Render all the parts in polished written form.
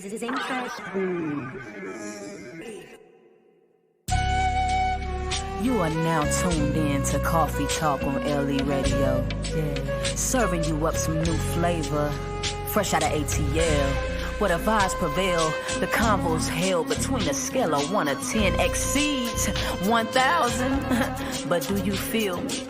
You are now tuned in to Coffee Talk on LE Radio. Yeah. Serving you up some new flavor, fresh out of ATL. Where the vibes prevail, the convo's held between a scale of 1 to 10 exceeds 1,000. But do you feel me?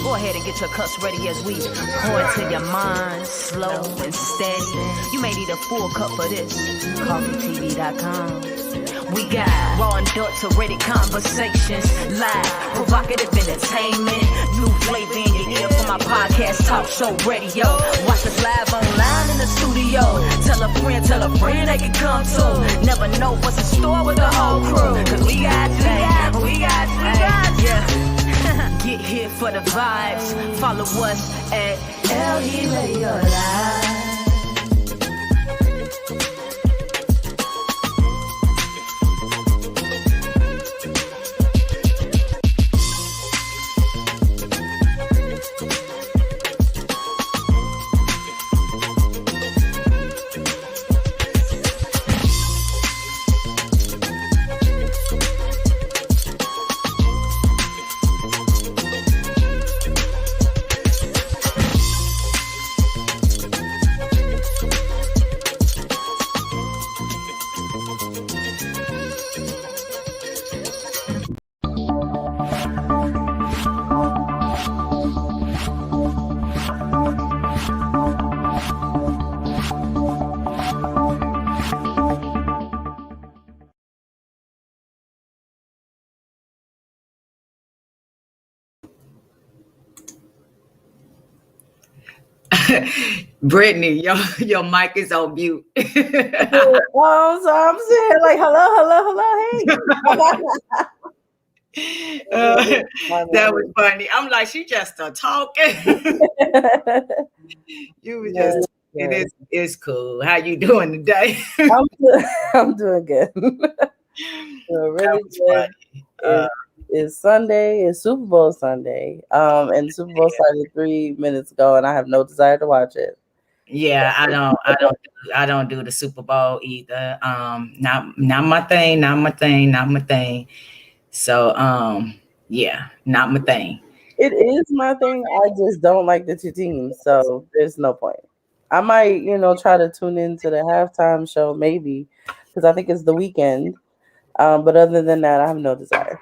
Go ahead and get your cups ready as we pour into your mind, slow and steady. You may need a full cup of this. CoffeeTV.com. We got raw and adulterated conversations, live, provocative entertainment, new flavor in your ear for my podcast, talk show radio. Watch us live online in the studio. Tell a friend they can come too. Never know what's in store with the whole crew. Cause we got you. Yeah. Get here for the vibes. Follow us at LE Radio Live. Brittany, your mic is on mute. So I'm saying like, hello, hey. That was funny. I'm like, she just talking. You was just it's cool. How you doing today? I'm doing good. Really good. It's Sunday. It's Super Bowl Sunday. And Super Bowl started 3 minutes ago, and I have no desire to watch it. Yeah, I don't do the Super Bowl either. Not my thing. So yeah, not my thing. It is my thing. I just don't like the two teams, so there's no point. I might, try to tune into the halftime show maybe, because I think it's the weekend. But other than that, I have no desire.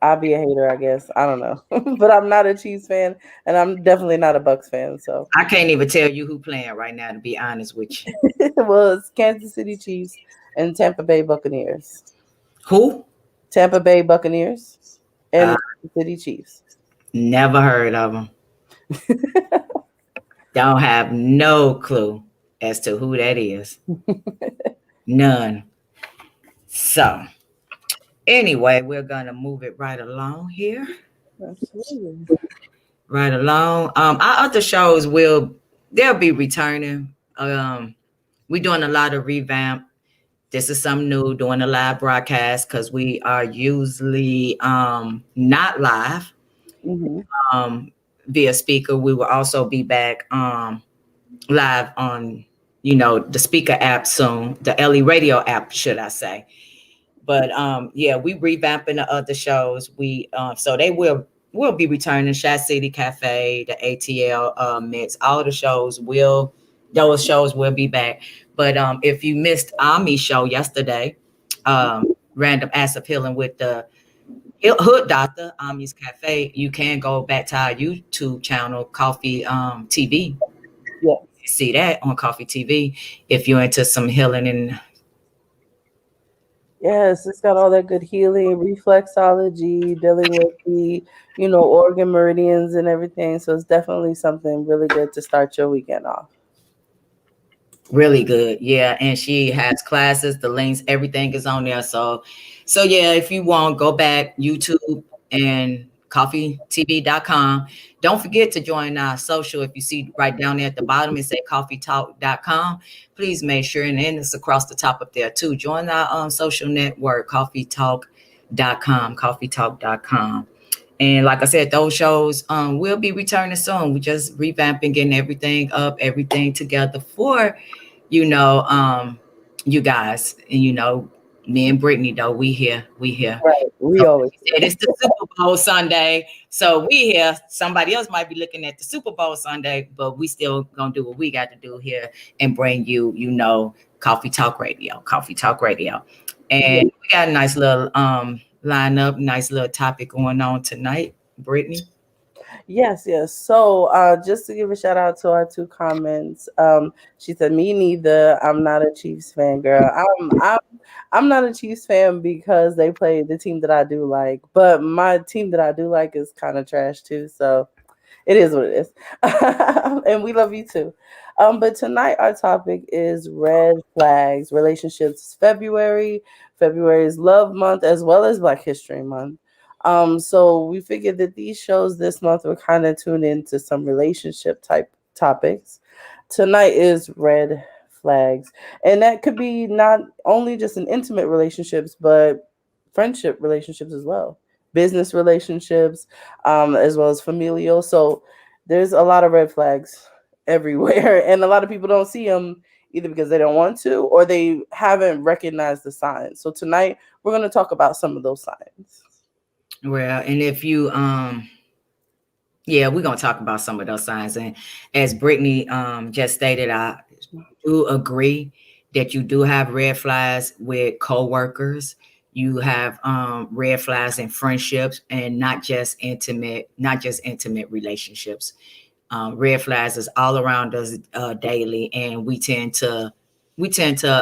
I'll be a hater, I guess. I don't know. But I'm not a Chiefs fan, and I'm definitely not a Bucks fan. So I can't even tell you who playing right now, to be honest with you. Well, it's Kansas City Chiefs and Tampa Bay Buccaneers. Who? Tampa Bay Buccaneers and Kansas City Chiefs. Never heard of them. Don't have no clue as to who that is. None. So anyway, we're gonna move it right along here. Absolutely. Right along. Our other shows they'll be returning. We're doing a lot of revamp. This is something new, doing a live broadcast because we are usually not live via speaker. We will also be back live on the speaker app soon, the LE Radio app, should I say. But yeah, we revamping the other shows. We so they will be returning. Shad City Cafe, the ATL mix, all the shows will be back. But if you missedAmi's show yesterday, Random Acts of Healing with the Hood Doctor, Ami's Cafe, you can go back to our YouTube channel, Coffee TV. Yeah. See that on Coffee TV if you're into some healing and yes, it's got all that good healing, reflexology, dealing with the, organ meridians and everything. So it's definitely something really good to start your weekend off. Really good. Yeah. And she has classes, the links, everything is on there. So yeah, if you want, go back YouTube and CoffeeTV.com. Don't forget to join our social. If you see right down there at the bottom, it say CoffeeTalk.com. Please make sure, and then it's across the top up there too. Join our social network, CoffeeTalk.com, CoffeeTalk.com. And like I said, those shows will be returning soon. We just revamping, getting everything up, everything together for you know, you guys, and me and Brittany though, we here. Right. So We always like you said, it's the Super Bowl Sunday, so we here. Somebody else might be looking at the Super Bowl Sunday, but we still gonna do what we got to do here and bring you, Coffee Talk Radio, yeah. and we got a nice little lineup, nice little topic going on tonight, Brittany. Yes, yes. So, just to give a shout out to our two comments, she said, "Me neither. I'm not a Chiefs fan, girl. I'm not a Chiefs fan because they play the team that I do like, but my team that I do like is kind of trash too. So, it is what it is. And we love you too. But tonight our topic is red flags, relationships. February. February is Love Month as well as Black History Month. So we figured that these shows this month will kind of tune into some relationship type topics. Tonight is red flags. And that could be not only just in intimate relationships, but friendship relationships as well, business relationships, as well as familial. So there's a lot of red flags everywhere, and a lot of people don't see them either because they don't want to or they haven't recognized the signs. So tonight we're going to talk about some of those signs. Well, and if you yeah, we're gonna talk about some of those signs. And as Brittany just stated, I do agree that you do have red flags with coworkers. You have red flags in friendships, and not just intimate relationships. Red flags is all around us daily, and we tend to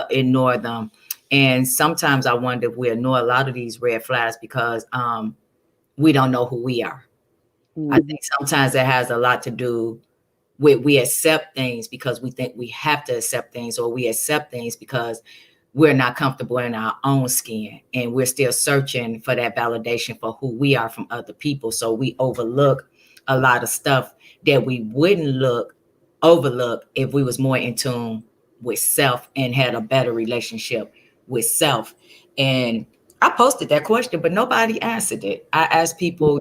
ignore them. And sometimes I wonder if we ignore a lot of these red flags because we don't know who we are. I Mhm. think sometimes it has a lot to do with we accept things because we think we have to accept things, or we accept things because we're not comfortable in our own skin and we're still searching for that validation for who we are from other people. So we overlook a lot of stuff that we wouldn't look overlook if we was more in tune with self and had a better relationship with self. And I posted that question, but nobody answered it. I asked people,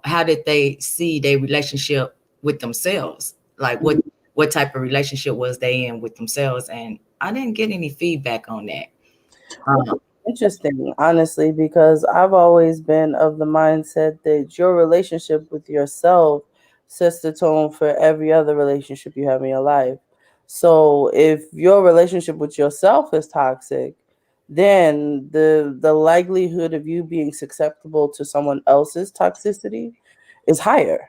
how did they see their relationship with themselves? Like what type of relationship was they in with themselves? And I didn't get any feedback on that. Which is Um, interesting, honestly, because I've always been of the mindset that your relationship with yourself sets the tone for every other relationship you have in your life. So if your relationship with yourself is toxic, then the likelihood of you being susceptible to someone else's toxicity is higher.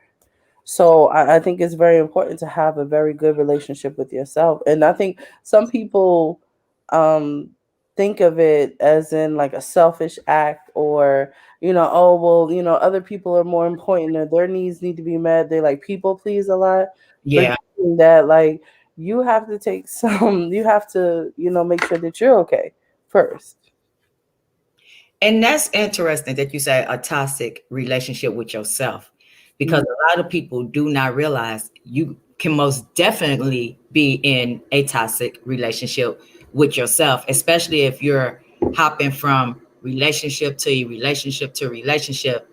So I think it's very important to have a very good relationship with yourself. And I think some people um, think of it as in like a selfish act, or, oh, well, other people are more important or their needs need to be met. They like people please a lot, yeah. forgetting that like you have to take some, you have to, make sure that you're okay first. And that's interesting that you say a toxic relationship with yourself, because Mhm. a lot of people do not realize you can most definitely be in a toxic relationship with yourself, especially if you're hopping from relationship to relationship to relationship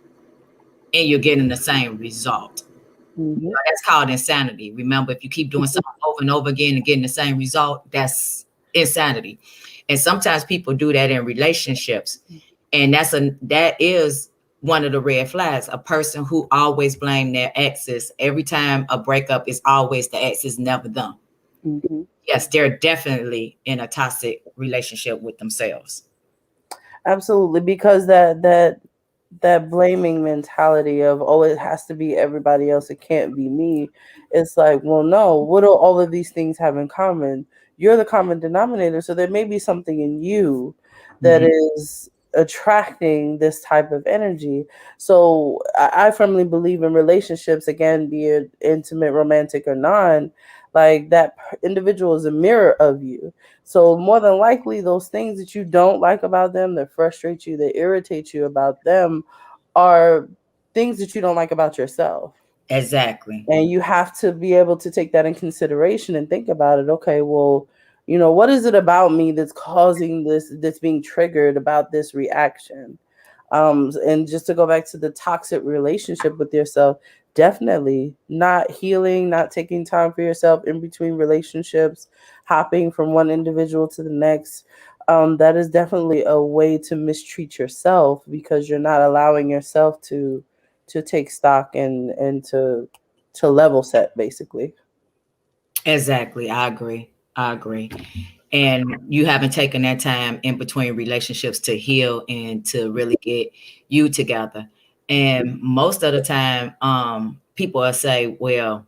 and you're getting the same result. Mhm. That's called insanity. Remember, if you keep doing something over and over again and getting the same result, that's insanity. And sometimes people do that in relationships. And that is one of the red flags. A person who always blame their exes every time a breakup is always the ex is never them. Mhm. Yes, they're definitely in a toxic relationship with themselves. Absolutely, because that blaming mentality of, oh, it has to be everybody else, it can't be me. It's like, well, no, what do all of these things have in common? You're the common denominator, so there may be something in you that Mhm. is attracting this type of energy. So I firmly believe in relationships, again, be it intimate, romantic, or non, like that individual is a mirror of you. So more than likely, those things that you don't like about them, that frustrate you, that irritate you about them, are things that you don't like about yourself. Exactly. And you have to be able to take that in consideration and think about it. Okay, well, what is it about me that's causing this, that's being triggered about this reaction? And just to go back to the toxic relationship with yourself, Definitely not healing, not taking time for yourself in between relationships, hopping from one individual to the next. That is definitely a way to mistreat yourself because you're not allowing yourself to take stock and to level set basically. Exactly. I agree. I agree. And you haven't taken that time in between relationships to heal and to really get you together. And most of the time, people will say, well,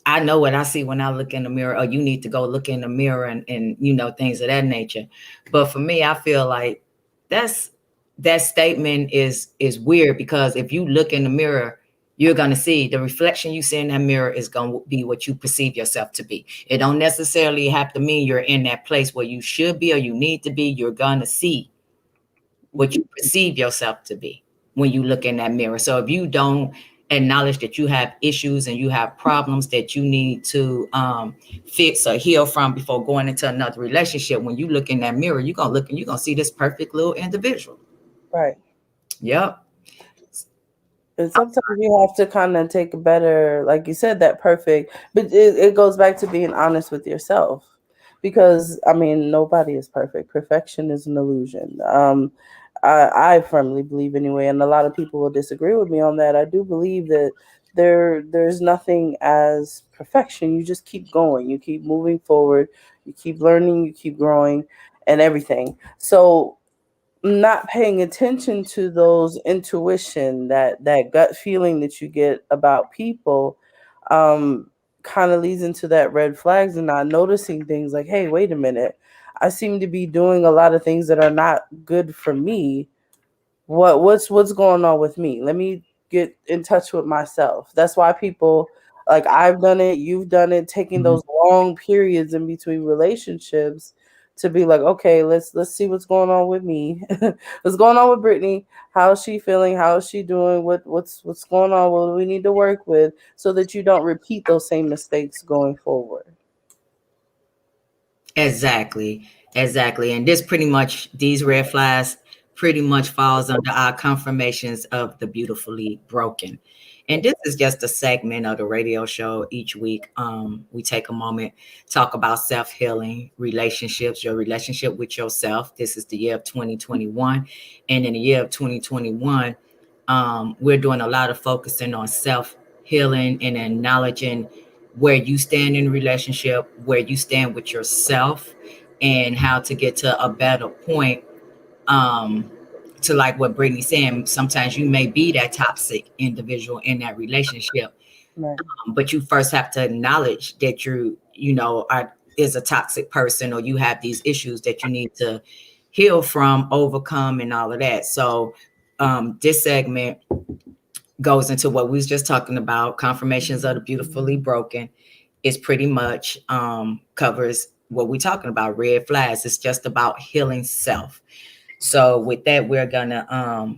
I know what I see when I look in the mirror, or you need to go look in the mirror and things of that nature. But for me, I feel like that's that statement is weird because if you look in the mirror, you're gonna see the reflection you see in that mirror is gonna be what you perceive yourself to be. It don't necessarily have to mean you're in that place where you should be or you need to be. You're gonna see what you perceive yourself to be when you look in that mirror. So if you don't acknowledge that you have issues and you have problems that you need to fix or heal from before going into another relationship, when you look in that mirror, you're gonna look and you're gonna see this perfect little individual. Right. Yep. And sometimes you have to kind of take a better, like you said, that perfect, but it goes back to being honest with yourself. Because, I mean, nobody is perfect. Perfection is an illusion. I firmly believe anyway, and a lot of people will disagree with me on that. I do believe that there's nothing as perfection. You just keep going, you keep moving forward, you keep learning, you keep growing, and everything. So not paying attention to those intuition, that gut feeling that you get about people, um kind of leads into that red flags and not noticing things like, hey, wait a minute, I seem to be doing a lot of things that are not good for me. What's going on with me? Let me get in touch with myself. That's why people, like, I've done it, you've done it, taking Mhm. those long periods in between relationships to be like, okay, let's see what's going on with me. What's going on with Brittany? How is she feeling? How is she doing? What's going on? What do we need to work with so that you don't repeat those same mistakes going forward? Exactly. Exactly. And this pretty much, these red flags pretty much falls under our confirmations of the beautifully broken. And this is just a segment of the radio show each week. We take a moment, talk about self-healing, relationships, your relationship with yourself. This is the year of 2021. And in the year of 2021, we're doing a lot of focusing on self-healing and acknowledging where you stand in a relationship, where you stand with yourself, and how to get to a better point. Um, to like what Brittany's saying, sometimes you may be that toxic individual in that relationship, Right. but you first have to acknowledge that are is a toxic person, or you have these issues that you need to heal from, overcome, and all of that. So this segment goes into what we was just talking about, confirmations of the beautifully broken. Is pretty much covers what we're talking about, red flags. It's just about healing self. So with that, we're gonna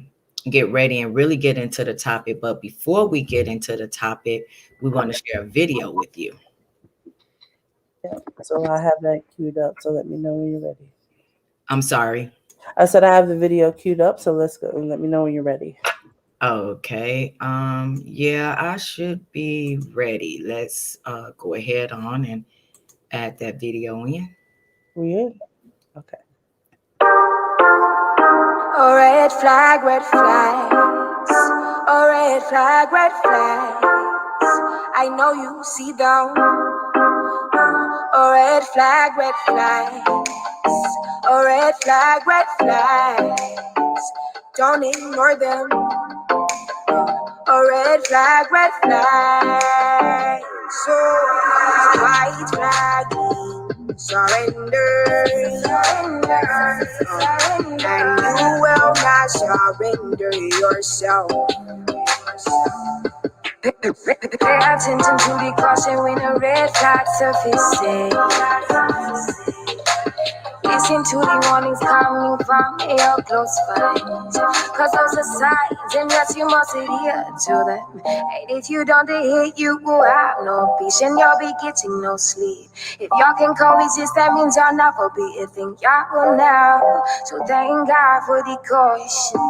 get ready and really get into the topic. But before we get into the topic, we want to share a video with you. Yeah. So I have that queued up. So let me know when you're ready. I'm sorry. I said I have the video queued up. So let's go and let me know when you're ready. Okay. Yeah, I should be ready. Let's go ahead on and add that video in. We good? Okay. Oh, red flag, red flags. Oh, red flag, red flags. I know you see them. Oh, red flag, red flags. Oh, red flag, red flags. Don't ignore them. Oh, red flag, red flag. So, white flag, surrender, surrender, and you will not surrender yourself. Pay attention to the caution when a red flag surfaces. Listen to the warnings coming from your close friends. Cause those are signs, and yes, you must adhere to them. And if you don't adhere, you will have no peace, and you'll be getting no sleep. If y'all can coexist, that means y'all never be a thing. Y'all will now. So thank God for the caution.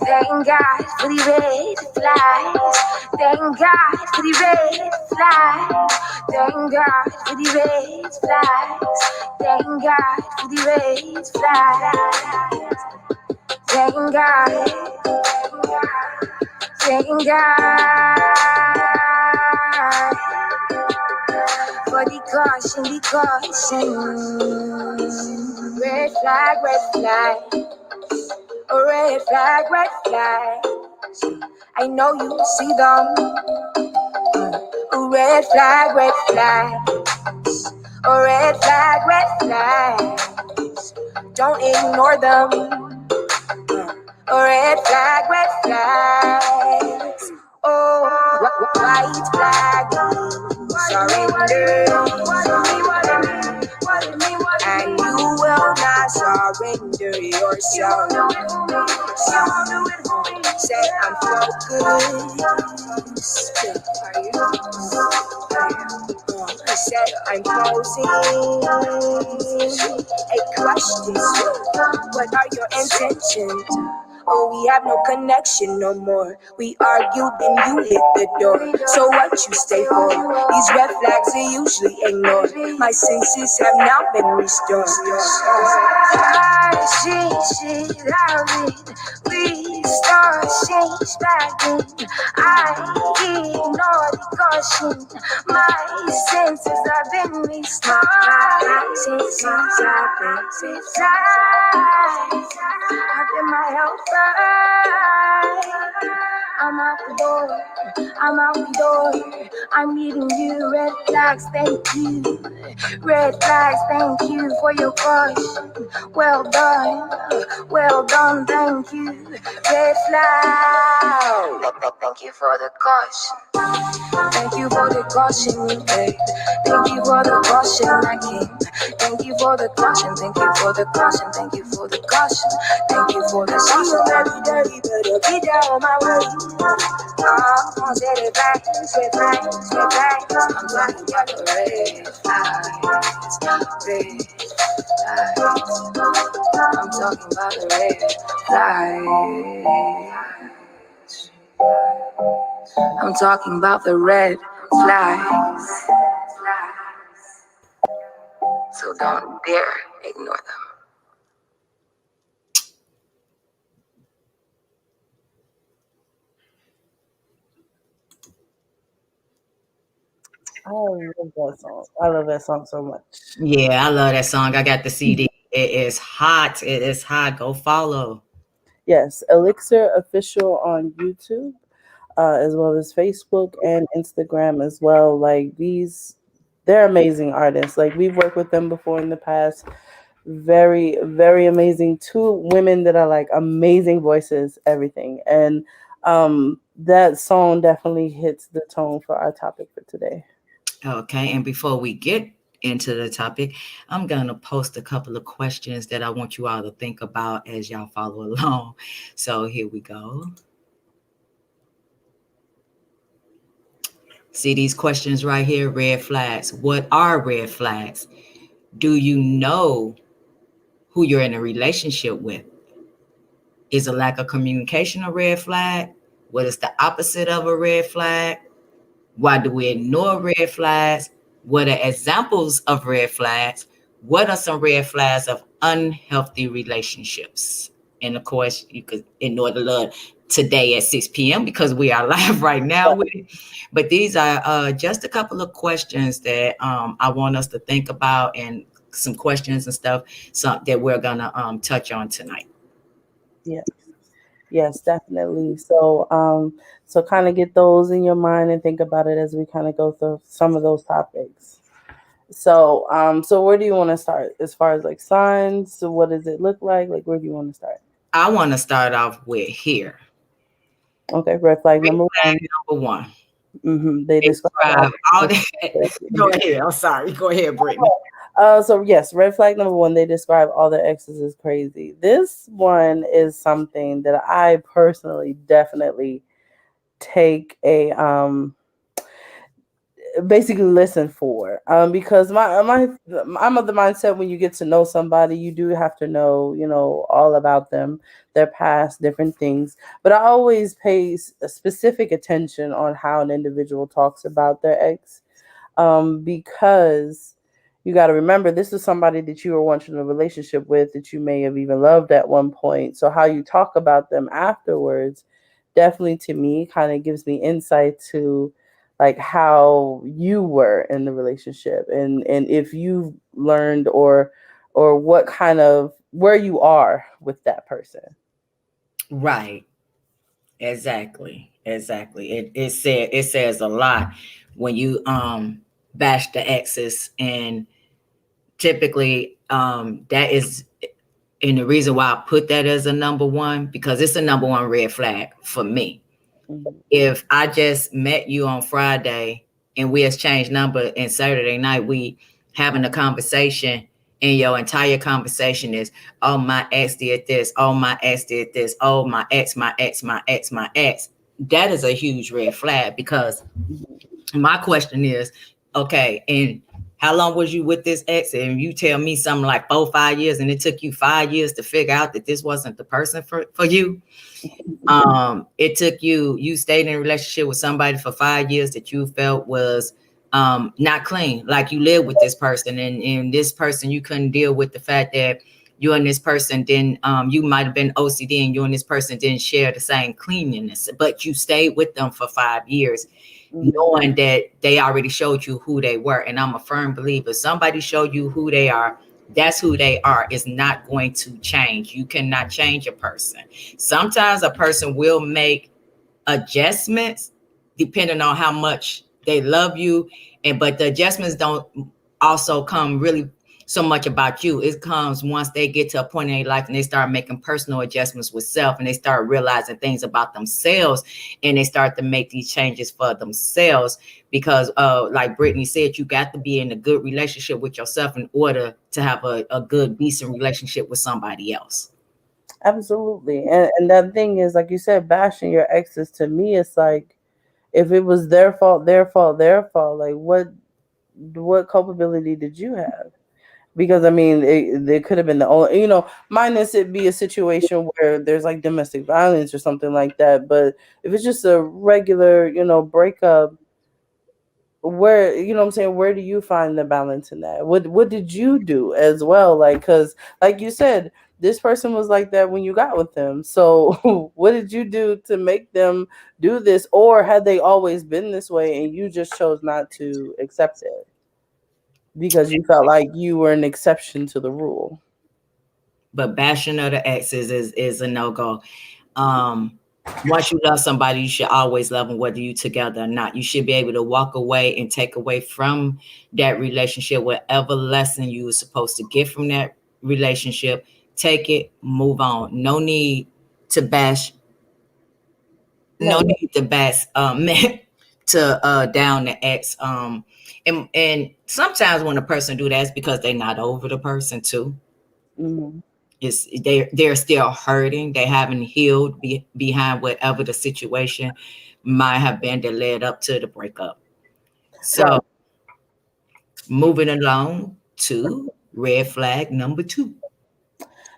Thank God for the red flags. Thank God for the red flags. Thank God for the red flags. Thank God for the red flags. Thank God. Thank God for the caution. Red flag, red flag. I know you see them. Red flag, red flag. Red flag. Don't ignore them. Red flags. Oh, white flag. Surrender. And you will not surrender yourself. Say I'm focused. I said I'm posing a question. What are your intentions? Oh, we have no connection no more. We argued, then you hit the door. So what you stay for? These red flags are usually ignored. My senses have now been restored. I restore, change back in. I ignore the caution. My senses have been restored. Senses have been restored. I've been my helper. I'm out the door. I'm meeting you. Red flags, thank you. Red flags, thank you for your caution. Well done, thank you. Red flag. Thank you for the caution. Thank you for the caution, babe. Thank you for the caution, I came. Thank you for the caution, thank you for the caution, thank you for the caution, thank you for the caution. Very dirty, better be down my way. Set it back. I'm talking about the red flags, red flags. I'm talking about the red flags. I'm talking about the red flags. So don't dare ignore them. I love that song. I love that song so much. Yeah, I love that song. I got the CD. It is hot. It is hot. Go follow. Yes, Elixir Official on YouTube, as well as Facebook and Instagram as well. Like they're amazing artists. Like we've worked with them before in the past. Very, very amazing. Two women that are like amazing voices, everything. And that song definitely hits the tone for our topic for today. Okay, and before we get into the topic, I'm gonna post a couple of questions that I want you all to think about as y'all follow along. So here we go. See these questions right here, red flags. What are red flags? Do you know who you're in a relationship with? Is a lack of communication a red flag? What is the opposite of a red flag? Why do we ignore red flags? What are examples of red flags? What are some red flags of unhealthy relationships? And of course, you could ignore the love today at 6 p.m. because we are live right now with it. But these are just a couple of questions that I want us to think about, and some questions and stuff that we're gonna touch on tonight. Yes, definitely. So kind of get those in your mind and think about it as we kind of go through some of those topics. So where do you want to start as far as like signs? So what does it look like? Like, where do you want to start? I want to start off with here. Okay, red flag number one. Number one. They describe all that. Go ahead. I'm sorry. Go ahead, Brittany. So yes, red flag number one. They describe all their exes as crazy. This one is something that I personally definitely take a basically listen for, because I'm of the mindset, when you get to know somebody, you do have to know, all about them, their past, different things. But I always pay specific attention on how an individual talks about their ex, because you got to remember, this is somebody that you were once in a relationship with, that you may have even loved at one point. So how you talk about them afterwards, definitely, to me, kind of gives me insight to like how you were in the relationship, and if you've learned, or what kind of, where you are with that person. Right. Exactly. Exactly. It says a lot when you bash the exes, and typically that is, and the reason why I put that as a number one, because it's a number one red flag for me. Mhm. If I just met you on Friday and we exchanged number, and Saturday night we having a conversation, and your entire conversation is, oh, my ex did this, oh, my ex did this, oh, my ex, my ex, my ex, my ex, that is a huge red flag. Because Mhm. my question is, okay, and how long was you with this ex? And you tell me something like 4, 5 years, and it took you 5 years to figure out that this wasn't the person for you. It took you stayed in a relationship with somebody for 5 years that you felt was not clean. Like, you lived with this person, and this person, you couldn't deal with the fact that you and this person didn't, you might have been OCD, and you and this person didn't share the same cleanliness, but you stayed with them for 5 years, Mhm. knowing that they already showed you who they were. And I'm a firm believer, somebody showed you who they are, that's who they are. It's not going to change. You cannot change a person. Sometimes a person will make adjustments depending on how much they love you, and but the adjustments don't also come really so much about you. It comes once they get to a point in their life and they start making personal adjustments with self, and they start realizing things about themselves, and they start to make these changes for themselves. Because like Brittany said, you got to be in a good relationship with yourself in order to have a good decent relationship with somebody else. Absolutely. And that thing is, like you said, bashing your exes, to me, it's like, if it was their fault, their fault, their fault, like what culpability did you have? Because I mean, it could have been the only, minus it be a situation where there's like domestic violence or something like that. But if it's just a regular, breakup, where, what I'm saying, where do you find the balance in that? What did you do as well? Like, because like you said, this person was like that when you got with them. So what did you do to make them do this? Or had they always been this way and you just chose not to accept it because you felt like you were an exception to the rule? But bashing other exes is a no-go. um Once you love somebody, you should always love them, whether you together or not. You should be able to walk away and take away from that relationship whatever lesson you were supposed to get from that relationship. Take it, move on. No No. need to bash to down the ex. And sometimes when a person do that, it's because they're not over the person too. Mhm. It's they're still hurting. They haven't healed behind whatever the situation might have been that led up to the breakup. So Right. moving along to red flag number two.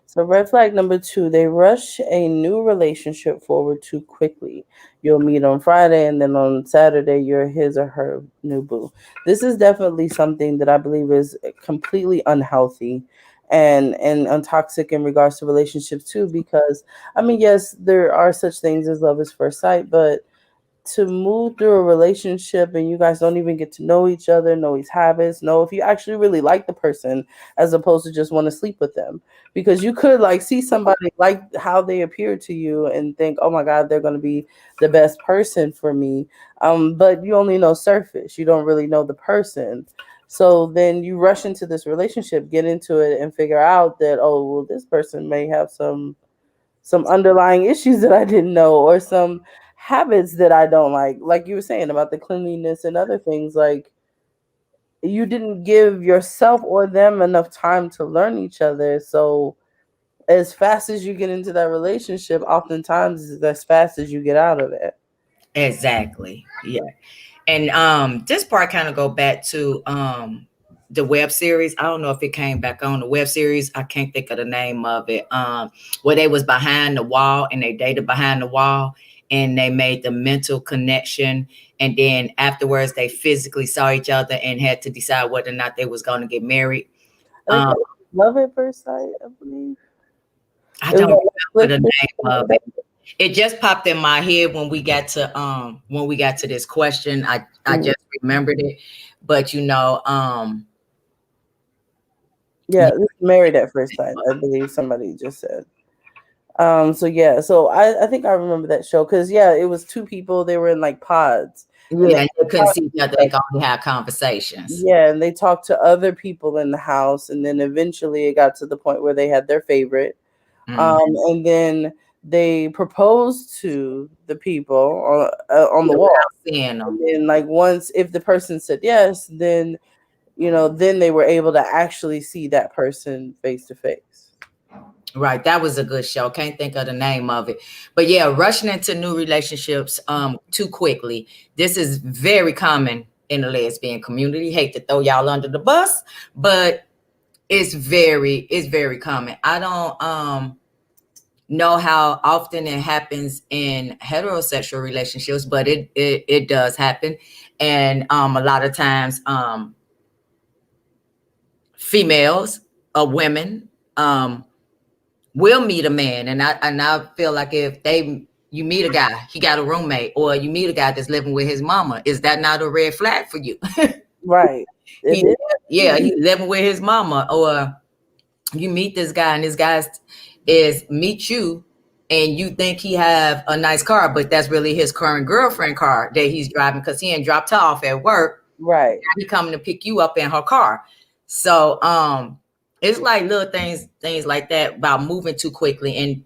So, red flag number two, they rush a new relationship forward too quickly. You'll meet on Friday, and then on Saturday, you're his or her new boo. This is definitely something that I believe is completely unhealthy and toxic in regards to relationships, too. Because, I mean, yes, there are such things as love is first sight, but to move through a relationship and you guys don't even get to know each other, know his habits, know if you actually really like the person, as opposed to just want to sleep with them. Because you could like see somebody like how they appear to you and think, oh my God, they're going to be the best person for me. But you only know surface, you don't really know the person. So then you rush into this relationship, get into it, and figure out that, oh, well, this person may have some underlying issues that I didn't know, or some habits that I don't like you were saying about the cleanliness and other things. Like, you didn't give yourself or them enough time to learn each other. So as fast as you get into that relationship, oftentimes is as fast as you get out of it. Exactly. Yeah. And this part kind of go back to the web series. I don't know if it came back on the web series. I can't think of the name of it. Where they was behind the wall and they dated behind the wall and they made the mental connection, and then afterwards they physically saw each other and had to decide whether or not they was going to get married. I think Um, that was Love at First Sight, I believe. I It was don't on remember Netflix the or name something of like it. that. It just popped in my head when we got to this question. I Mhm. just remembered it. But Yeah, yeah, it was Married at First Sight, I believe somebody just said. So yeah, so I think I remember that show because yeah, it was two people. They were in like pods, and they and they couldn't talked see each to other, each they other. could only have conversations. Yeah, and they talked to other people in the house, and then eventually it got to the point where they had their favorite. Mm. And then they proposed to the people on the Yeah, wall. without seeing And them. then, like, once if the person said yes, then then they were able to actually see that person face to face. Right. That was a good show. Can't think of the name of it. But yeah, rushing into new relationships too quickly. This is very common in the lesbian community. Hate to throw y'all under the bus, but it's very common. I don't know how often it happens in heterosexual relationships, but it does happen. And a lot of times females or women will meet a man, and I feel like if you meet a guy, he got a roommate, or you meet a guy that's living with his mama, is that not a red flag for you? Right. It he is. Yeah, he's living with his mama. Or you meet this guy and this guy is meet you and you think he have a nice car, but that's really his current girlfriend car that he's driving because he ain't dropped her off at work. Right. Now he coming to pick you up in her car. So it's like little things like that about moving too quickly.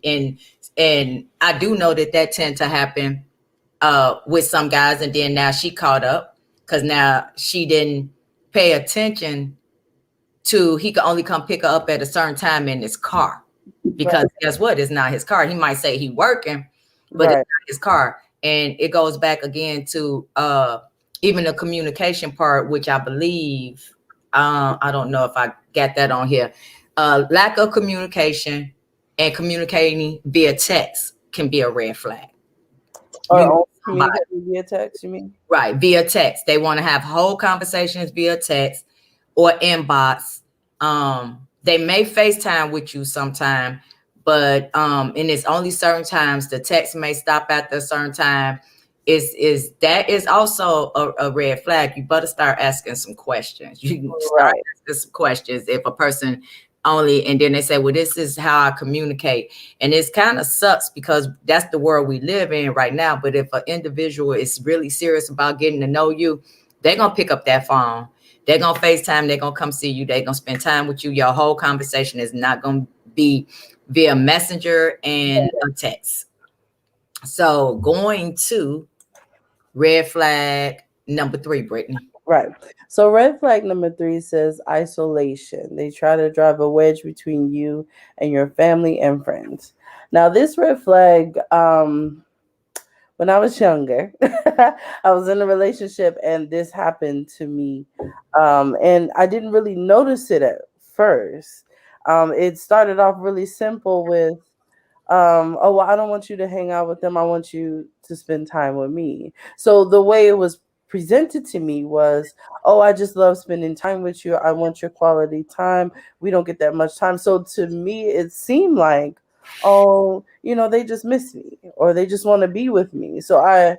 And I do know that tend to happen with some guys, and then now she caught up because now she didn't pay attention to he could only come pick her up at a certain time in his car, Right. because guess what? It's not his car. He might say he working, but it's Right. not his car. And it goes back again to even the communication part, which I believe I don't know if I got that on here. Lack of communication and communicating via text can be a red flag. Or You meet only somebody, communicating via text, you mean? right, via text. They want to have whole conversations via text or inbox. They may FaceTime with you sometime, but and it's only certain times. The text may stop after a certain time. Is that is also a red flag. You better start asking some questions. You can start Right. asking some questions if a person only, and then they say, well, this is how I communicate. And it's kind of sucks because that's the world we live in right now. But if an individual is really serious about getting to know you, they're gonna pick up that phone. They're gonna FaceTime, they're gonna come see you, they're gonna spend time with you. Your whole conversation is not gonna be via messenger and a text. So going to red flag number 3, Brittany. Right. So red flag number 3 says isolation. They try to drive a wedge between you and your family and friends. Now this red flag, when I was younger, I was in a relationship and this happened to me. And I didn't really notice it at first. It started off really simple with, oh, well, I don't want you to hang out with them. I want you to spend time with me. So the way it was presented to me was, oh, I just love spending time with you. I want your quality time. We don't get that much time. So to me, it seemed like, oh, they just miss me or they just want to be with me. So I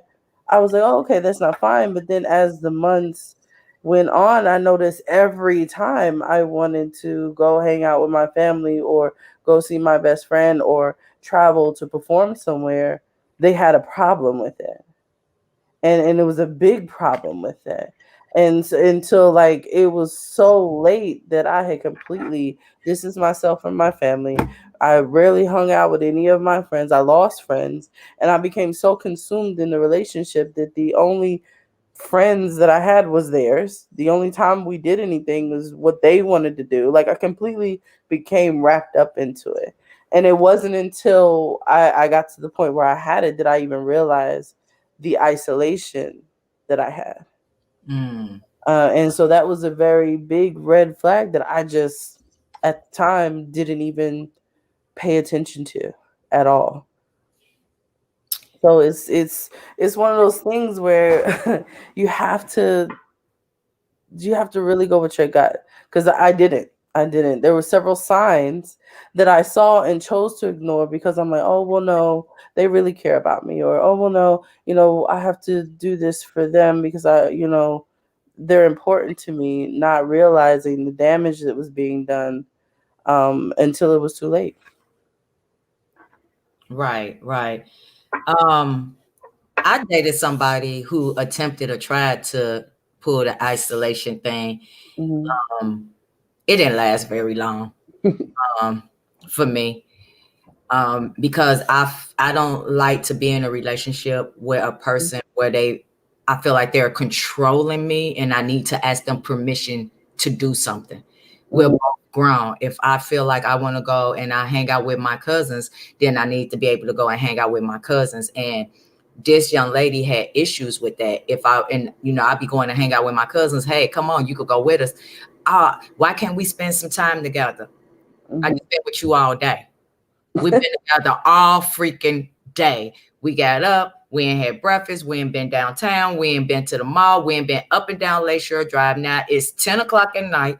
was like, oh, okay, that's not fine. But then as the months went on, I noticed every time I wanted to go hang out with my family or go see my best friend or travel to perform somewhere, they had a problem with it. And it was a big problem with it. And so, until like it was so late that I had completely distanced myself from my family. I rarely hung out with any of my friends. I lost friends and I became so consumed in the relationship that the only friends that I had was theirs. The only time we did anything was what they wanted to do. Like I completely became wrapped up into it. And it wasn't until I got to the point where I had it that I even realized the isolation that I had. Mm. And so that was a very big red flag that I just at the time didn't even pay attention to at all. So it's one of those things where you have to you have to really go with your gut, because I didn't. There were several signs that I saw and chose to ignore because I'm like, oh well, no, they really care about me, or oh well, no, I have to do this for them because they're important to me, not realizing the damage that was being done until it was too late. Right, right. Um, I dated somebody who attempted or tried to pull the isolation thing. Hmm. Um, it didn't last very long um, for me because I don't like to be in a relationship where a person where I feel like they're controlling me and I need to ask them permission to do something. We're both grown. If I feel like I want to go and I hang out with my cousins, then I need to be able to go and hang out with my cousins. And this young lady had issues with that. I'd be going to hang out with my cousins. Hey, come on, you could go with us. Why can't we spend some time together? I Hmm. just been with you all day. We've been together all freaking day. We got up, we ain't had breakfast, we ain't been downtown, we ain't been to the mall, we ain't been up and down Lakeshore Drive. Now it's 10 o'clock at night.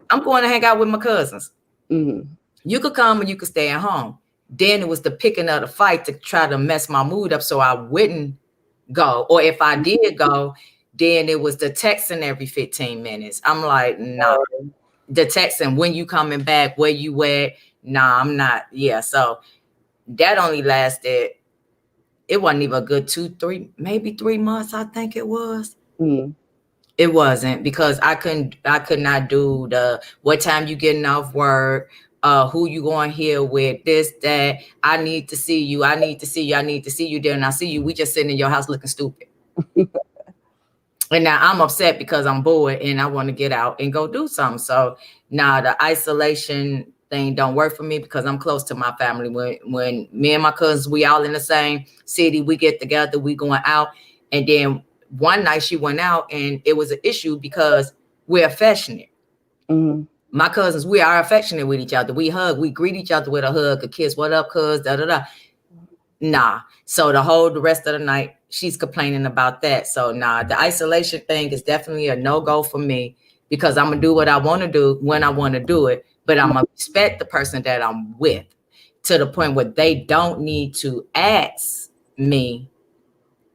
I'm going to hang out with my cousins. Hmm. You could come and you could stay at home. Then it was the picking of the fight to try to mess my mood up so I wouldn't go. Or if I did go, then it was the texting every 15 minutes. I'm like, nah. The texting, when you coming back, where you at? Nah, I'm not. Yeah. So that only lasted, it wasn't even a good 2, 3, maybe 3 months, I think it was. Hmm. It wasn't because I could not do the what time you getting off work, who you going here with, this, that. I need to see you. I need to see you. I need to see you. Then I see you. We just sitting in your house looking stupid. And now I'm upset because I'm bored and I want to get out and go do something. So now the isolation thing don't work for me because I'm close to my family. When me and my cousins, we all in the same city, we get together, we going out. And then one night she went out and it was an issue because we're affectionate. Hmm. My cousins, we are affectionate with each other. We hug, we greet each other with a hug, a kiss. What up, cuz? Da da da. Nah. So the rest of the night, she's complaining about that. So nah, the isolation thing is definitely a no-go for me because I'm gonna do what I want to do when I want to do it, but I'm gonna respect the person that I'm with to the point where they don't need to ask me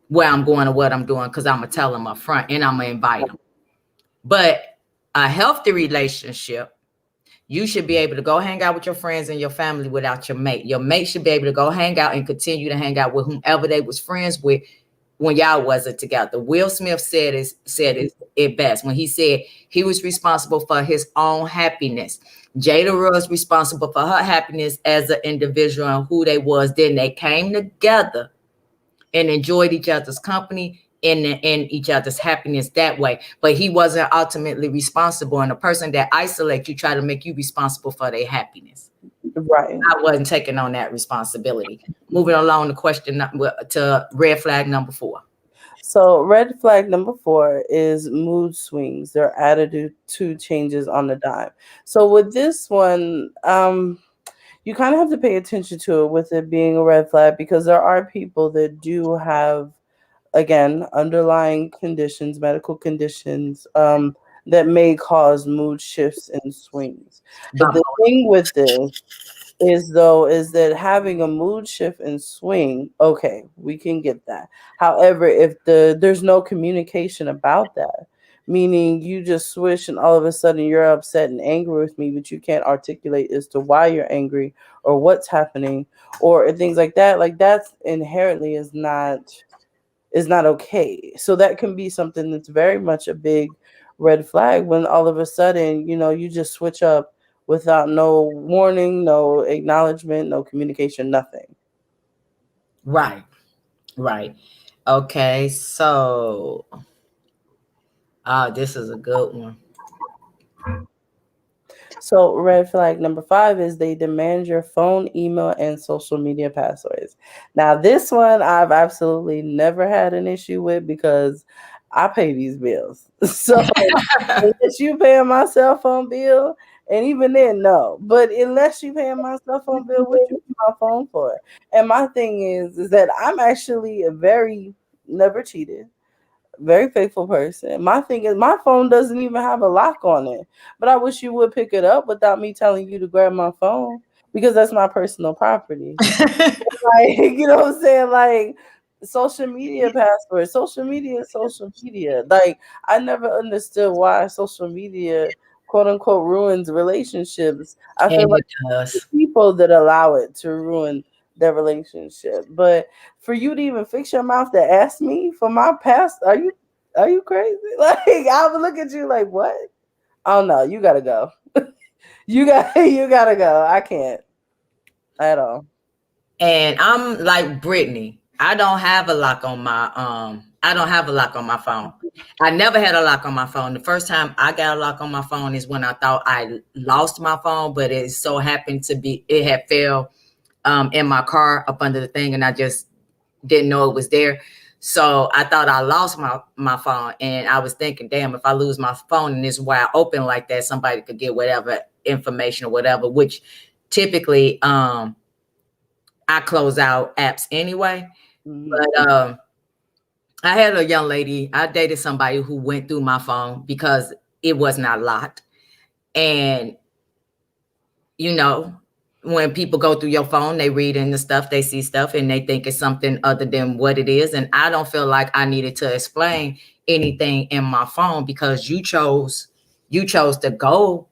where I'm going or what I'm doing because I'm gonna tell them up front and I'm gonna invite them. But a healthy relationship, you should be able to go hang out with your friends and your family without your mate. Your mate should be able to go hang out and continue to hang out with whomever they was friends with when y'all wasn't together. Will Smith said it best when he said he was responsible for his own happiness. Jada was responsible for her happiness as an individual and who they was. Then they came together and enjoyed each other's company and each other's happiness that way. But he wasn't ultimately responsible. And the person that isolates you try to make you responsible for their happiness. Right. I wasn't taking on that responsibility. Moving along to red flag number 4. So red flag number 4 is mood swings. Their attitude to changes on the dime. So with this one, you kind of have to pay attention to it with it being a red flag, because there are people that do have, again, underlying conditions, medical conditions, that may cause mood shifts and swings. But the thing with this is that having a mood shift and swing, okay, we can get that. However, if there's no communication about that, meaning you just switch and all of a sudden you're upset and angry with me, but you can't articulate as to why you're angry or what's happening or things like that's inherently is not okay. So that can be something that's very much a big red flag when all of a sudden, you just switch up without no warning, no acknowledgement, no communication, nothing. Right, right. Okay, so this is a good one. So red flag number 5 is they demand your phone, email, and social media passwords. Now this one I've absolutely never had an issue with because I pay these bills. So unless you paying my cell phone bill, and even then, no. But unless you paying my cell phone bill, what you pay my phone for? And my thing is that I'm actually a very never cheated, very faithful person. My thing is, my phone doesn't even have a lock on it. But I wish you would pick it up without me telling you to grab my phone because that's my personal property. Like, you know what I'm saying? Like, social media passwords. Social media is social media. Like, I never understood why social media, quote unquote, ruins relationships. I feel And like it does. people that allow it to ruin their relationship. But for you to even fix your mouth to ask me for my past, are you crazy? Like, I would look at you like, what? Oh no, you gotta go. You gotta go. I can't at all. And I'm like Brittany. I don't have a lock on my phone. I never had a lock on my phone. The first time I got a lock on my phone is when I thought I lost my phone, but it so happened to be it had fell in my car up under the thing, and I just didn't know it was there. So I thought I lost my phone, and I was thinking, damn, if I lose my phone and it's wide open like that, somebody could get whatever information or whatever, which typically I close out apps anyway. Mhm. But I had a young lady, I dated somebody who went through my phone because it was not locked. And, you know, when people go through your phone, they read in the stuff, they see stuff, and they think it's something other than what it is. And I don't feel like I needed to explain anything in my phone because you chose to go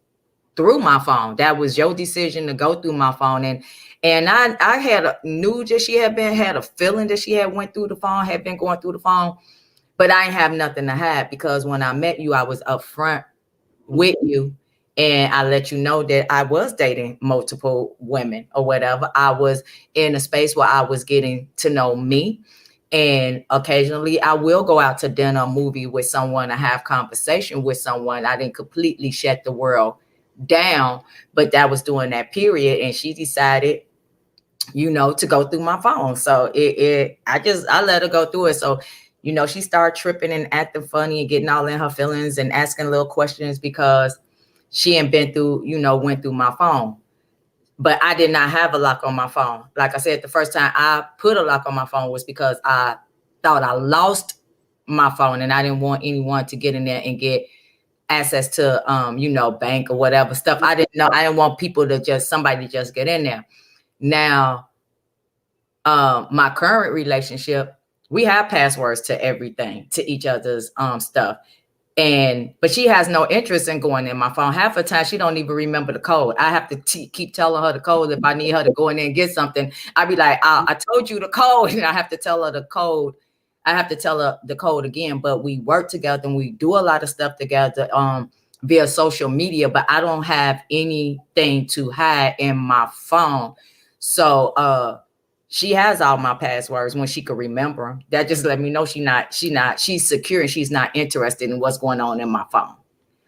through my phone. That was your decision to go through my phone. And I knew that she had a feeling that she had went through the phone, had been going through the phone, but I ain't have nothing to hide because when I met you, I was upfront with you. And I let you know that I was dating multiple women or whatever. I was in a space where I was getting to know me. And occasionally I will go out to dinner, movie with someone, I have conversation with someone. I didn't completely shut the world down, but that was during that period. And she decided, to go through my phone. So I let her go through it. So, she started tripping and acting funny and getting all in her feelings and asking little questions because she had been through, went through my phone. But I did not have a lock on my phone. Like I said, the first time I put a lock on my phone was because I thought I lost my phone and I didn't want anyone to get in there and get access to bank or whatever stuff. I didn't know. I didn't want people to somebody just get in there. Now, my current relationship, we have passwords to everything, to each other's stuff. But she has no interest in going in my phone. Half the time, she don't even remember the code. I have to keep telling her the code. If I need her to go in there and get something, I'd be like, I told you the code, and I have to tell her the code. I have to tell her the code again. But we work together and we do a lot of stuff together via social media. But I don't have anything to hide in my phone. So she has all my passwords when she could remember them. That just let me know she's secure and she's not interested in what's going on in my phone.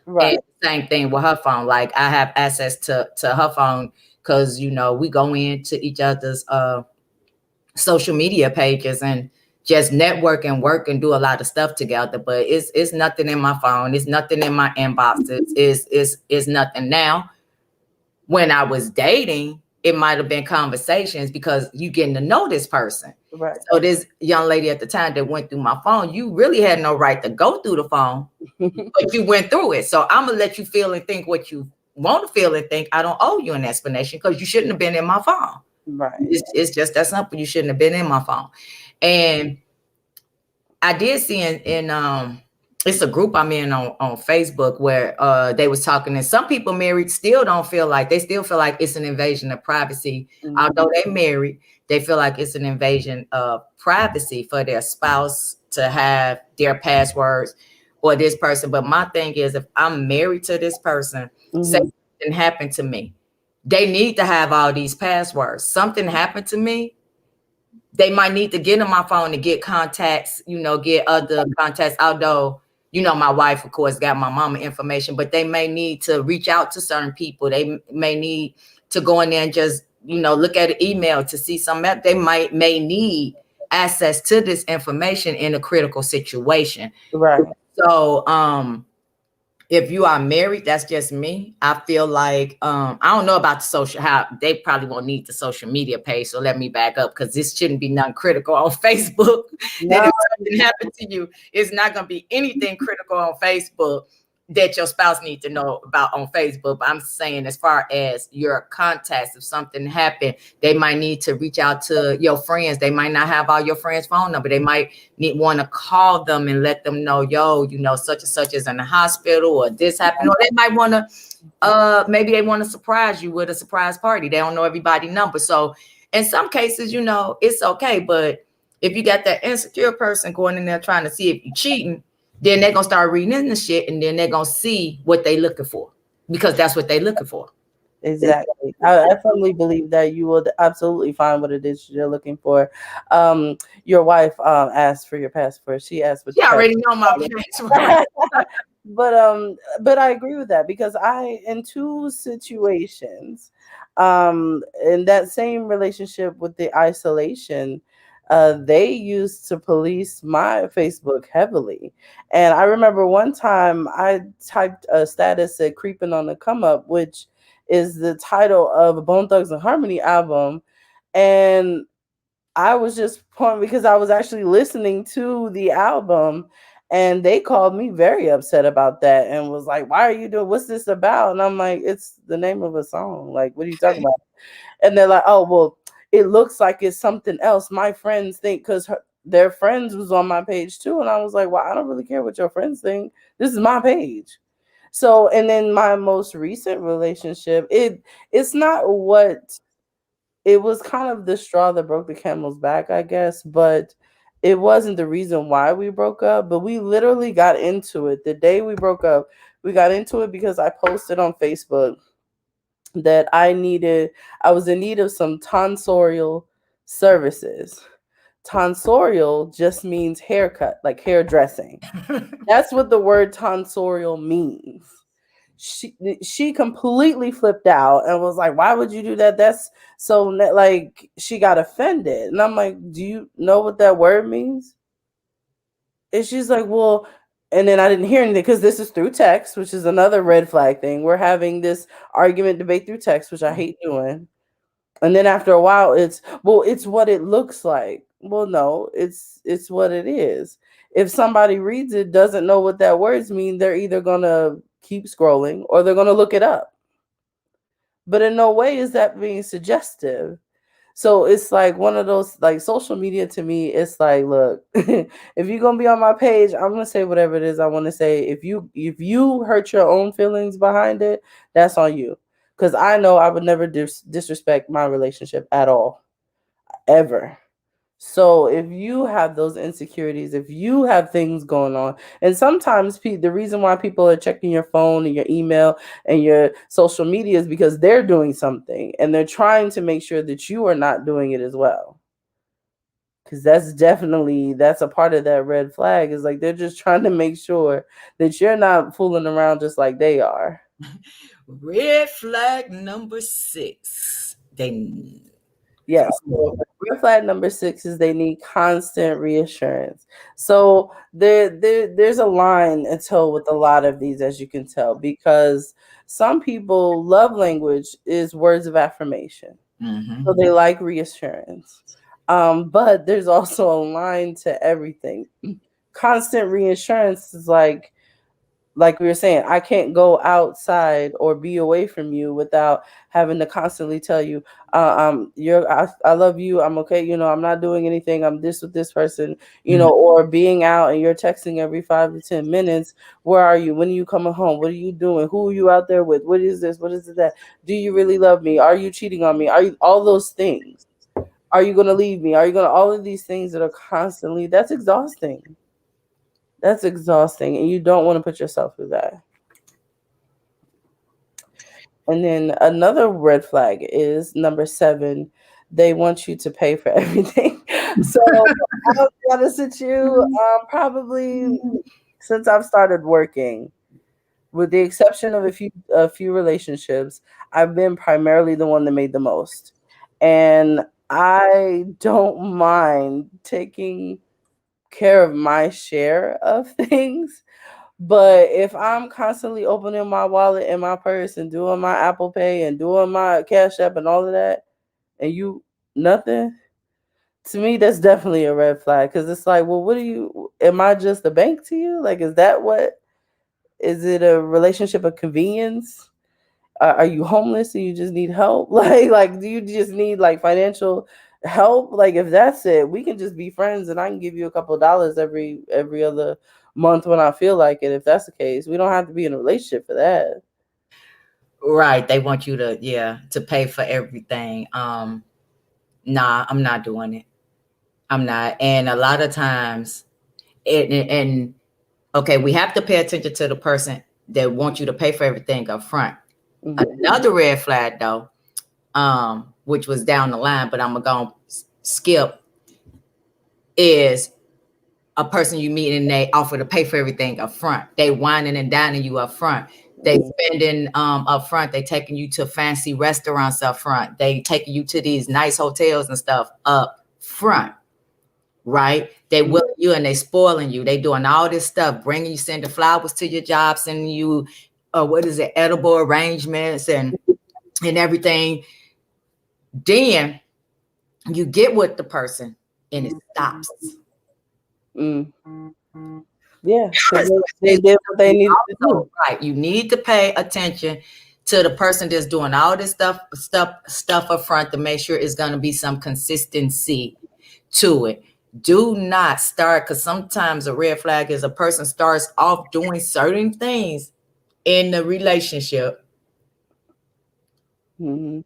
Right. And same thing with her phone. Like I have access to her phone because we go into each other's social media pages and just network and work and do a lot of stuff together. But it's nothing in my phone. It's nothing in my inboxes. It's nothing now. When I was dating, it might have been conversations because you getting to know this person. Right. So this young lady at the time that went through my phone, you really had no right to go through the phone, but you went through it. So I'm gonna let you feel and think what you want to feel and think. I don't owe you an explanation because you shouldn't have been in my phone. Right. It's just that simple. You shouldn't have been in my phone. And I did see in it's a group I'm in on Facebook where they was talking, and some people married still feel like it's an invasion of privacy. Mhm. Although they married, they feel like it's an invasion of privacy for their spouse to have their passwords or this person. But my thing is, if I'm married to this person, say Mhm. something happened to me, they need to have all these passwords. Something happened to me, they might need to get on my phone to get contacts, get other contacts, although, my wife, of course, got my mama information, but they may need to reach out to certain people. They may need to go in there and just, look at an email to see something. They may need access to this information in a critical situation. Right. So, if you are married, that's just me. I feel like I don't know about the social, how they probably won't need the social media page. So let me back up, because this shouldn't be nothing critical on Facebook. No. And if something happened to you, it's not going to be anything critical on Facebook that your spouse needs to know about on Facebook. But I'm saying, as far as your contacts, if something happened, they might need to reach out to your friends. They might not have all your friends' phone number. They might want to call them and let them know, yo, such and such is in the hospital, or this happened. Or they might want to, maybe they want to surprise you with a surprise party. They don't know everybody's number. So in some cases, it's okay. But if you got that insecure person going in there trying to see if you're cheating, then they're going to start reading in the shit, and then they're going to see what they looking for, because that's what they looking for. Exactly. I firmly believe that you will absolutely find what it is you're looking for. Your wife asked for your passport. She asked what you already know my passport. But I agree with that, because in two situations, in that same relationship with the isolation, they used to police my Facebook heavily. And I remember one time I typed a status, said "creeping on the come up," which is the title of a Bone Thugs and Harmony album. And I was just point because I was actually listening to the album, and they called me very upset about that and was like, "Why are you doing? What's this about?" And I'm like, "It's the name of a song. Like, what are you talking about?" And they're like, "Oh, well, it looks like it's something else. My friends think," because their friends was on my page too. And I was like, "Well, I don't really care what your friends think. This is my page." So, and then my most recent relationship, it's not what it was, kind of the straw that broke the camel's back, I guess, but it wasn't the reason why we broke up. But we literally got into it the day we broke up. We got into it because I posted on Facebook that I was in need of some tonsorial services. Tonsorial just means haircut, like hairdressing. That's what the word tonsorial means. She completely flipped out and was like, "Why would you do that? That's so," like, she got offended. And I'm like, "Do you know what that word means?" And she's like, "Well," and then I didn't hear anything, because this is through text, which is another red flag thing. We're having this argument debate through text, which I hate doing. And then after a while, it's what it looks like. Well, no, it's what it is. If somebody reads it, doesn't know what that words mean, they're either gonna keep scrolling or they're gonna look it up. But in no way is that being suggestive. So it's like one of those, like, social media to me, it's like, look, if you're gonna be on my page, I'm gonna say whatever it is I want to say. If you hurt your own feelings behind it, that's on you. Because I know I would never disrespect my relationship at all, ever. So if you have those insecurities, if you have things going on, and sometimes the reason why people are checking your phone and your email and your social media is because they're doing something, and they're trying to make sure that you are not doing it as well. Because that's a part of that red flag, is like they're just trying to make sure that you're not fooling around just like they are. Red flag number 6. Yes. So red flag number 6 is they need constant reassurance. So there's a line and toe with a lot of these, as you can tell, because some people love language is words of affirmation. Mm-hmm. So they like reassurance. But there's also a line to everything. Constant reassurance is like we were saying, I can't go outside or be away from you without having to constantly tell you, I love you. I'm okay. I'm not doing anything. I'm this with this person, or being out and you're texting every 5 to 10 minutes. Where are you? When are you coming home? What are you doing? Who are you out there with? What is this? What is that? Do you really love me? Are you cheating on me? Are you all those things? Are you going to leave me? Are you going to all of these things that are constantly, that's exhausting. That's exhausting, and you don't want to put yourself through that. And then another red flag is number 7. They want you to pay for everything. So I'll be honest with you, probably since I've started working, with the exception of a few relationships, I've been primarily the one that made the most. And I don't mind taking care of my share of things. But if I'm constantly opening my wallet and my purse and doing my Apple Pay and doing my Cash App and all of that, and you nothing, to me that's definitely a red flag. Because it's like, well, what do you? Am I just a bank to you? Like, is that what? Is it a relationship of convenience? Are you homeless and you just need help? Like, do you just need like financial help? Like, if that's it, we can just be friends, and I can give you a couple of dollars every other month when I feel like it. If that's the case, we don't have to be in a relationship for that. Right. They want you to, yeah, to pay for everything. Nah, I'm not doing it. I'm not. And a lot of times, and okay, we have to pay attention to the person that wants you to pay for everything up front. Another red flag, though, which was down the line, but I'm gonna skip, is a person you meet and they offer to pay for everything up front. They whining and dining you up front. They spending up front. They taking you to fancy restaurants up front. They taking you to these nice hotels and stuff up front, right? They willing you and they spoiling you. They doing all this stuff, bringing you, sending flowers to your job, sending you, what is it, edible arrangements and everything. Then you get with the person and it stops. Yeah, they did what they needed to do. Right, you need to pay attention to the person that's doing all this stuff up front to make sure it's going to be some consistency to it. Do not start, because sometimes a red flag is a person starts off doing certain things in the relationship. They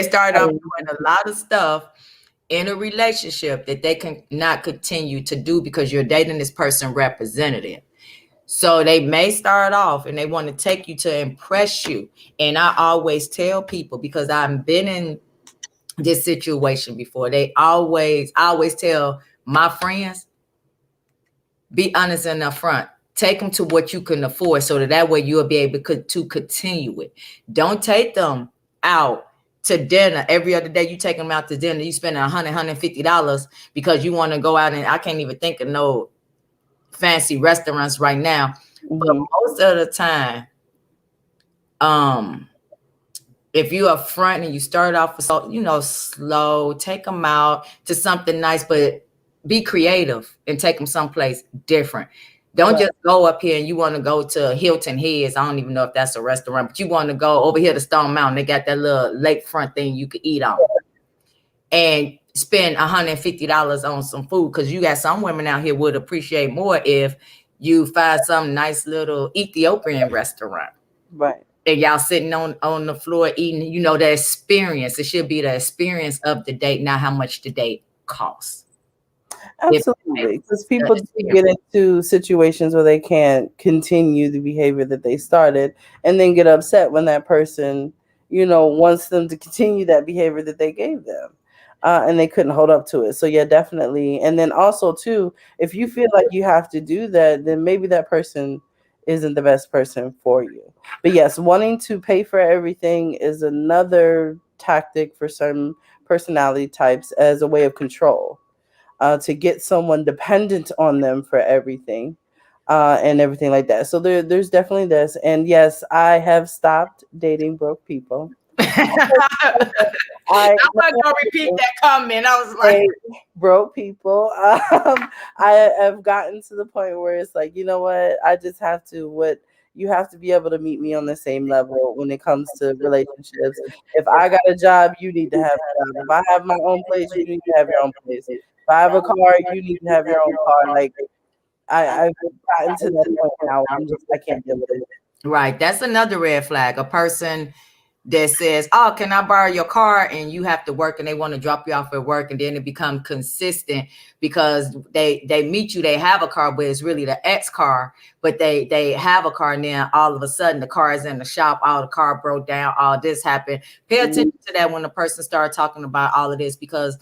start off doing a lot of stuff in a relationship that they can not continue to do because you're dating this person representative. So they may start off and they want to take you to impress you. And I always tell people, because I've been in this situation before, I always tell my friends, be honest and upfront. Take them to what you can afford so that way you'll be able to continue it. Don't take them out to dinner every other day. You take them out to dinner, you spend $150 because you want to go out, and I can't even think of no fancy restaurants right now. But most of the time, if you are front and you start off with, slow, take them out to something nice, but be creative and take them someplace different. Don't just go up here and you want to go to Hilton Heads. I don't even know if that's a restaurant, but you want to go over here to Stone Mountain. They got that little lakefront thing you could eat on and spend $150 on some food, because you got some women out here would appreciate more if you find some nice little Ethiopian restaurant. Right. And y'all sitting on the floor eating, the experience. It should be the experience of the date, not how much the date costs. Absolutely, because people do get into situations where they can't continue the behavior that they started and then get upset when that person, wants them to continue that behavior that they gave them. And they couldn't hold up to it. So yeah, definitely. And then also too, if you feel like you have to do that, then maybe that person isn't the best person for you. But yes, wanting to pay for everything is another tactic for certain personality types as a way of control. To get someone dependent on them for everything, and everything like that. So there's definitely this. And yes, I have stopped dating broke people. I'm not gonna repeat that comment. I was like, broke people. I have gotten to the point where it's like, you know what? I just have to. You have to be able to meet me on the same level when it comes to relationships. If I got a job, you need to have a job. If I have my own place, you need to have your own place. If I have a car, you need to have your own car. Like I've gotten to that point now. I can't deal with it. Right. That's another red flag. A person that says, "Oh, can I borrow your car?" and you have to work and they want to drop you off at work, and then it become consistent because they meet you, they have a car, but it's really the ex car, but they have a car, and then all of a sudden the car is in the shop, all the car broke down, all this happened. Pay attention to that when the person starts talking about all of this, because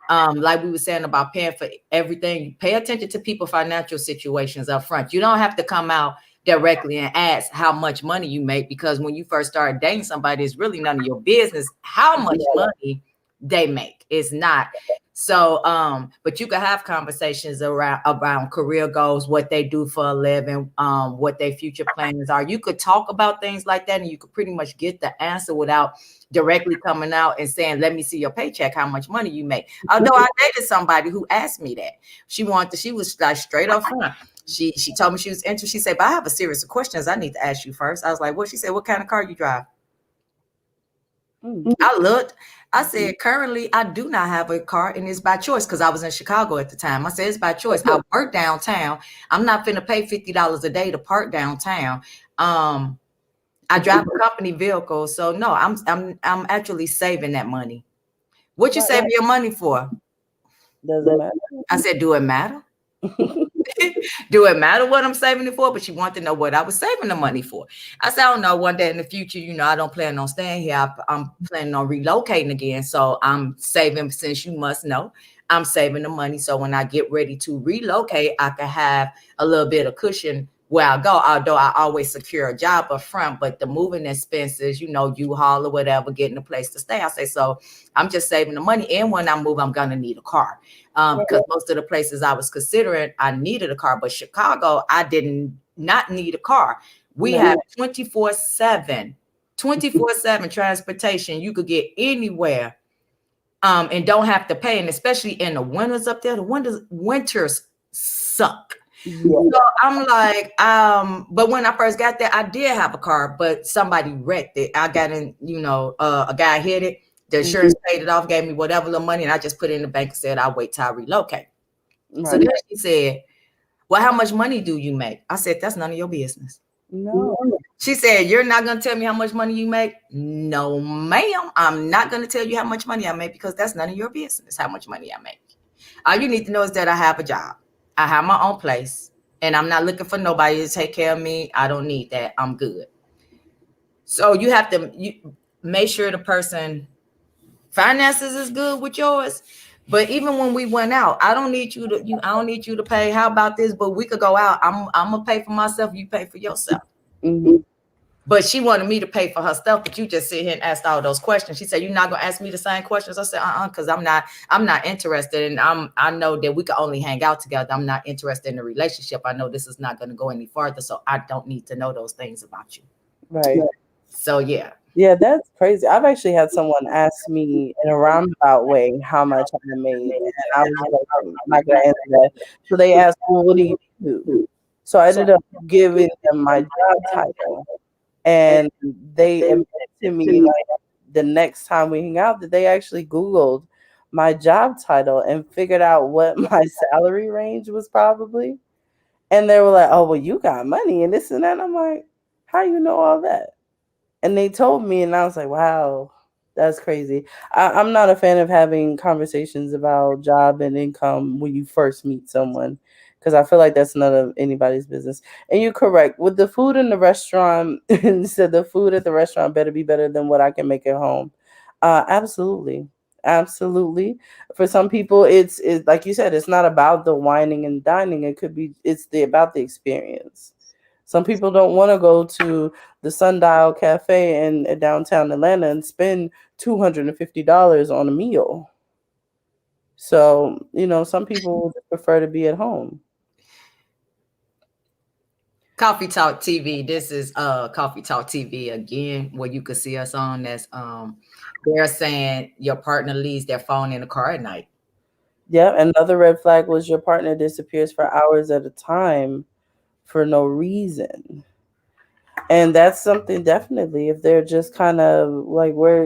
like we were saying about paying for everything, pay attention to people's financial situations up front. You don't have to come out directly and ask how much money you make, because when you first start dating somebody, it's really none of your business how much money they make. It's not. So but you can have conversations around career goals, what they do for a living, what their future plans are. You could talk about things like that, and you could pretty much get the answer without directly coming out and saying, let me see your paycheck, how much money you make. Although I dated somebody who asked me that. She was like straight up front. She told me she was interested. She said, but I have a series of questions I need to ask you first. I was like, what? She said, what kind of car you drive? I looked. I said, currently, I do not have a car, and it's by choice, because I was in Chicago at the time. I said, it's by choice. I work downtown. I'm not finna pay $50 a day to park downtown. I drive a company vehicle, so no, I'm actually saving that money. What you saving your money for? Doesn't matter. I said, do it matter? Do it matter what I'm saving it for? But she wanted to know what I was saving the money for. I said, I don't know. One day in the future, I don't plan on staying here. I'm planning on relocating again. So I'm saving, since you must know, I'm saving the money. So when I get ready to relocate, I can have a little bit of cushion where I go, although I always secure a job up front, but the moving expenses, U-Haul or whatever, getting a place to stay. I say, so I'm just saving the money. And when I move, I'm going to need a car. Because most of the places I was considering, I needed a car, but Chicago, I did not need a car. We have 24/7 transportation. You could get anywhere, and don't have to pay. And especially in the winters up there, the winters suck. So I'm like, but when I first got there, I did have a car, but somebody wrecked it. I got in, a guy hit it. The insurance paid it off, gave me whatever little money, and I just put it in the bank and said, I'll wait till I relocate. Right. So then she said, well, how much money do you make? I said, that's none of your business. No. She said, you're not going to tell me how much money you make? No, ma'am. I'm not going to tell you how much money I make, because that's none of your business, how much money I make. All you need to know is that I have a job. I have my own place, and I'm not looking for nobody to take care of me. I don't need that. I'm good. So you have to make sure the person finances is good with yours. But even when we went out, I don't need you to pay. How about this? But we could go out. I'm gonna pay for myself. You pay for yourself. But she wanted me to pay for her stuff. But you just sit here and asked all those questions. She said, "You're not gonna ask me the same questions." I said, because I'm not interested, and I know that we can only hang out together. I'm not interested in a relationship. I know this is not gonna go any farther, so I don't need to know those things about you. Right. So yeah. Yeah, that's crazy. I've actually had someone ask me in a roundabout way how much I made, and I was like, I'm not gonna answer that. So they asked, well, what do you do? So I ended up giving them my job title, and they admitted to me, like, the next time we hang out, that they actually Googled my job title and figured out what my salary range was probably. And they were like, oh, well, you got money and this and that. And I'm like, how you know all that? And they told me, and I was like, wow, that's crazy. I'm not a fan of having conversations about job and income when you first meet someone, because I feel like that's none of anybody's business. And you're correct. With the food in the restaurant, and said the food at the restaurant better be better than what I can make at home. Absolutely. Absolutely. For some people, it's like you said, it's not about the whining and dining. It's about the experience. Some people don't want to go to the Sundial Cafe in downtown Atlanta and spend $250 on a meal. So, some people just prefer to be at home. Coffee Talk TV. This is Coffee Talk TV again, where you can see us on. That's they're saying your partner leaves their phone in the car at night. Yeah, another red flag was your partner disappears for hours at a time for no reason. And that's something, definitely, if they're just kind of like, where,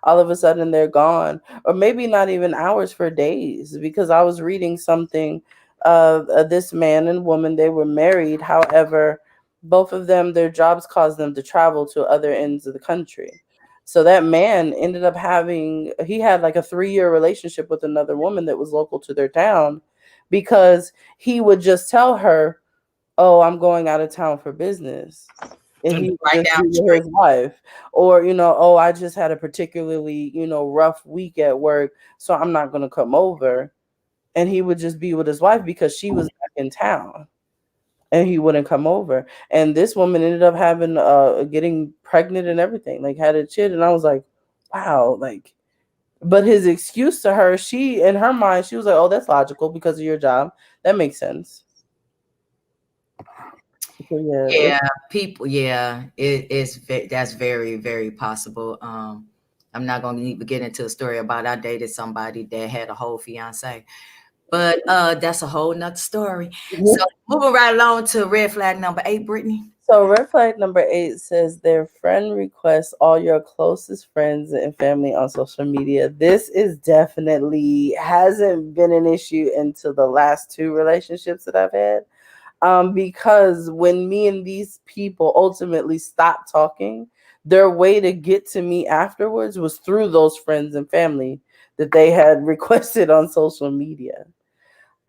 all of a sudden they're gone, or maybe not even hours, for days. Because I was reading something of this man and woman, they were married. However, both of them, their jobs caused them to travel to other ends of the country. So that man ended up he had like a 3-year relationship with another woman that was local to their town, because he would just tell her, oh, I'm going out of town for business. and he would Right just down be the with street. his wife. Or, oh, I just had a particularly, rough week at work, so I'm not gonna come over. And he would just be with his wife because she was back in town and he wouldn't come over. And this woman ended up having getting pregnant and everything, like had a kid. And I was like, wow, like, but his excuse to her, she in her mind, she was like, oh, that's logical because of your job. That makes sense. So, Yeah, people. Yeah, that's very, very possible. I'm not gonna even get into a story about I dated somebody that had a whole fiance, but that's a whole nother story. So moving right along to red flag number 8, Brittany. So red flag number 8 says their friend requests all your closest friends and family on social media. This is definitely hasn't been an issue until the last 2 relationships that I've had. Because when me and these people ultimately stopped talking, their way to get to me afterwards was through those friends and family that they had requested on social media.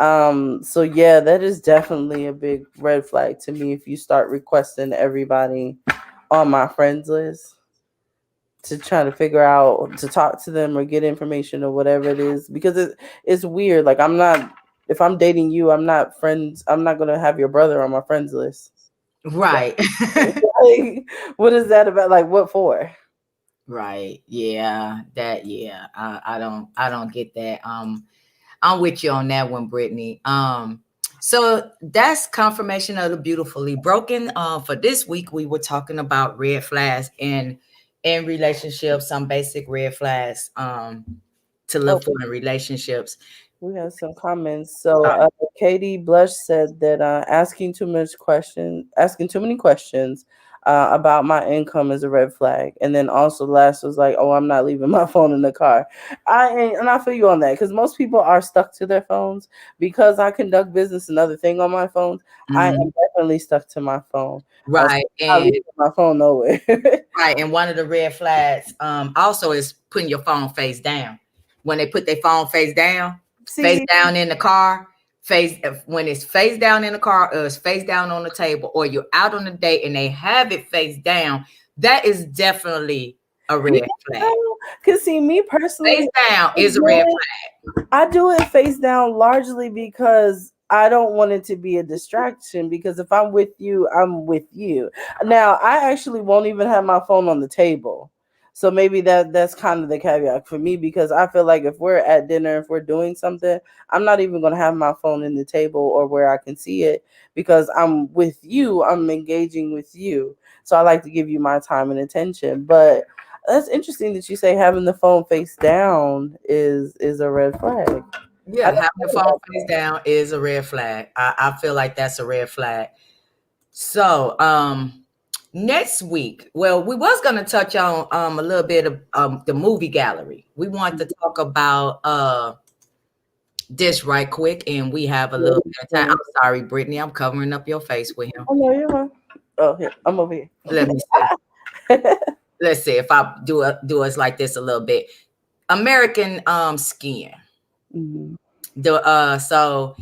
So yeah, that is definitely a big red flag to me if you start requesting everybody on my friends list to try to figure out to talk to them or get information or whatever it is, because it's weird. Like, if I'm dating you, I'm not gonna have your brother on my friends list. Right. Like, what is that about? Like, what for? Right. Yeah. That. Yeah. I don't get that. I'm with you on that one, Brittany. So that's confirmation of the beautifully broken. For this week, we were talking about red flags in relationships, some basic red flags to look for in relationships. We have some comments. So Katie Blush said that asking too many questions about my income is a red flag. And then also last was like, oh, I'm not leaving my phone in the car. I feel you on that, because most people are stuck to their phones. Because I conduct business and other thing on my phone, I am definitely stuck to my phone. Right. So I'm not leaving my phone nowhere. Right. And one of the red flags also is putting your phone face down. When they put their phone face down in the car, when it's face down in the car, or it's face down on the table, or you're out on a date and they have it face down, that is definitely a red flag. Because see, me personally, Face down is a red flag. I do it face down largely because I don't want it to be a distraction, because if I'm with you, I'm with you. Now, I actually won't even have my phone on the table. So maybe that's kind of the caveat for me, because I feel like if we're at dinner, if we're doing something, I'm not even going to have my phone in the table or where I can see it, because I'm with you, I'm engaging with you. So I like to give you my time and attention. But that's interesting that you say having the phone face down is a red flag. Yeah, having the phone face down is a red flag. I feel like that's a red flag. So next week, well, we was gonna touch on a little bit of the movie gallery. We want to talk about this right quick, and we have a little bit of time. I'm sorry, Brittany, I'm covering up your face with him. Oh no, you're fine. Oh, here, I'm over here. Let me see. Let's see if I do us like this a little bit. American Skin. Mm-hmm. So,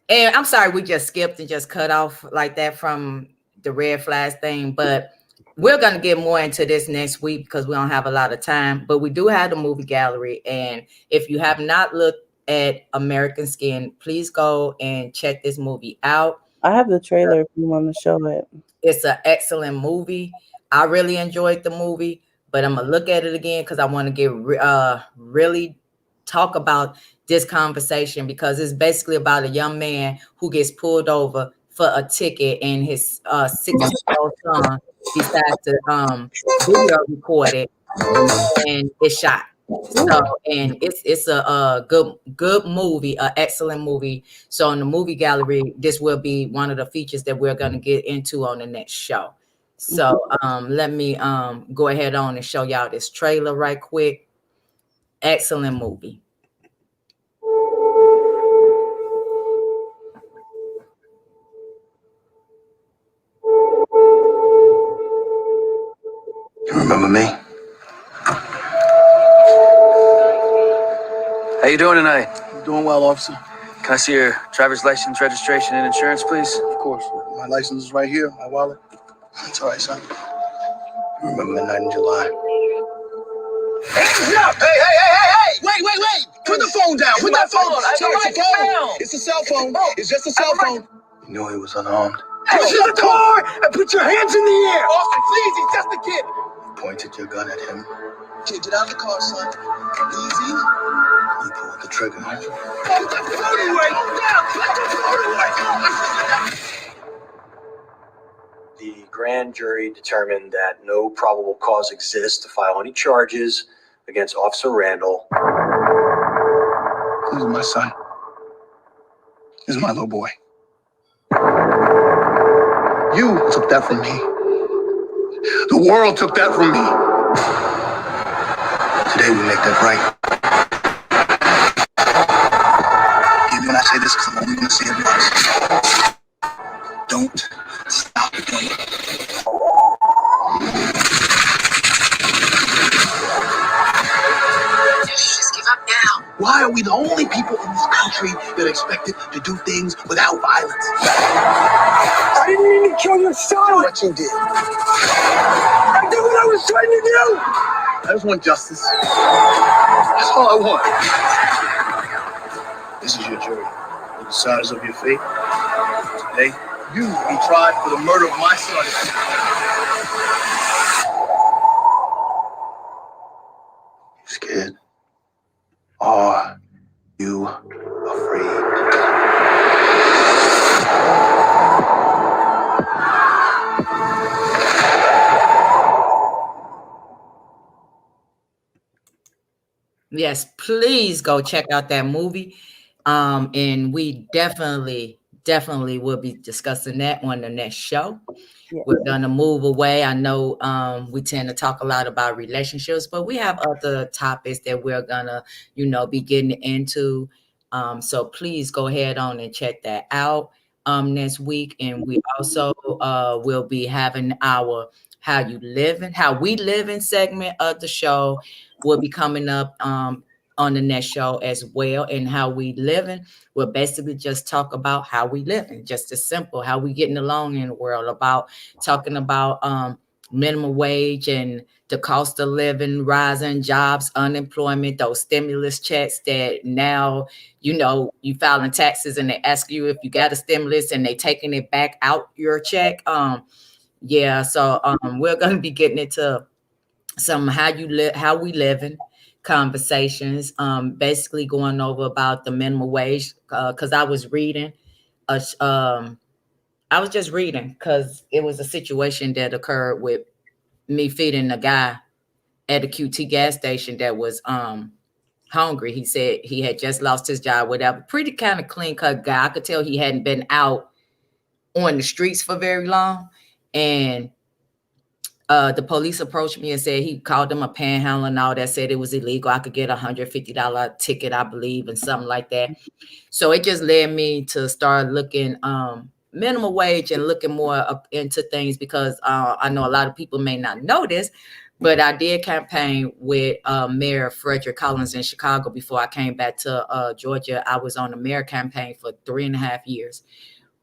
and I'm sorry we just skipped and just cut off like that from the red flags thing, but we're going to get more into this next week because we don't have a lot of time. But we do have the movie gallery, and if you have not looked at American Skin, please go and check this movie out. I have the trailer if you want to show it. It's an excellent movie. I really enjoyed the movie, but I'm gonna look at it again because I want to get really talk about this conversation, because it's basically about a young man who gets pulled over for a ticket, and his 6-year-old son decides to video record it, and it's shot. So, and it's a good movie, an excellent movie. So in the movie gallery, this will be one of the features that we're going to get into on the next show. So let me go ahead on and show y'all this trailer right quick. Excellent movie. You remember me? How you doing tonight? Doing well, officer. Can I see your driver's license, registration, and insurance, please? Of course. My license is right here, my wallet. That's all right, son. Remember midnight in July. Hands up! Hey! Wait! Put the phone down. Put that phone. It's a phone. It's a cell phone. It's just a cell phone. You knew he was unarmed. Get to the car and put your hands in the air. Austin, please. He's just a kid. You pointed your gun at him. Kid, get out of the car, son. Easy. You pulled the trigger. Put the phone away. Put the phone away. The grand jury determined that no probable cause exists to file any charges against Officer Randall. This is my son. This is my little boy. You took that from me. The world took that from me. Today we make that right. Even when I say this, because I'm only going to say it once. Don't stop doing it. Just give up now. Why are we the only people in this country that are expected to do things without violence? I didn't mean to kill your son. What you did. I did what I was trying to do. I just want justice. That's all I want. This is your jury. The deciders of your fate. Today, you will be tried for the murder of my son. You scared? Are you afraid? Yes, please go check out that movie. And we definitely will be discussing that on the next show. Yeah. We're gonna move away. I know we tend to talk a lot about relationships, but we have other topics that we're gonna, be getting into. So please go ahead on and check that out next week. And we also will be having our How We Living segment of the show will be coming up on the next show as well. And How We Living will basically just talk about how we living, just as simple, how we getting along in the world, about talking about minimum wage and the cost of living, rising jobs, unemployment, those stimulus checks that now, you filing taxes and they ask you if you got a stimulus and they taking it back out your check. So we're going to be getting into some how we living conversations, basically going over about the minimum wage, because I was just reading because it was a situation that occurred with me feeding a guy at a QT gas station that was hungry. He said he had just lost his job, whatever. Pretty kind of clean cut guy. I could tell he hadn't been out on the streets for very long. And the police approached me and said he called them a panhandler and all that, said it was illegal. I could get a $150 ticket, I believe, and something like that. So it just led me to start looking minimum wage and looking more up into things, because I know a lot of people may not know this, but I did campaign with Mayor Frederick Collins in Chicago before I came back to Georgia. I was on the mayor campaign for 3.5 years.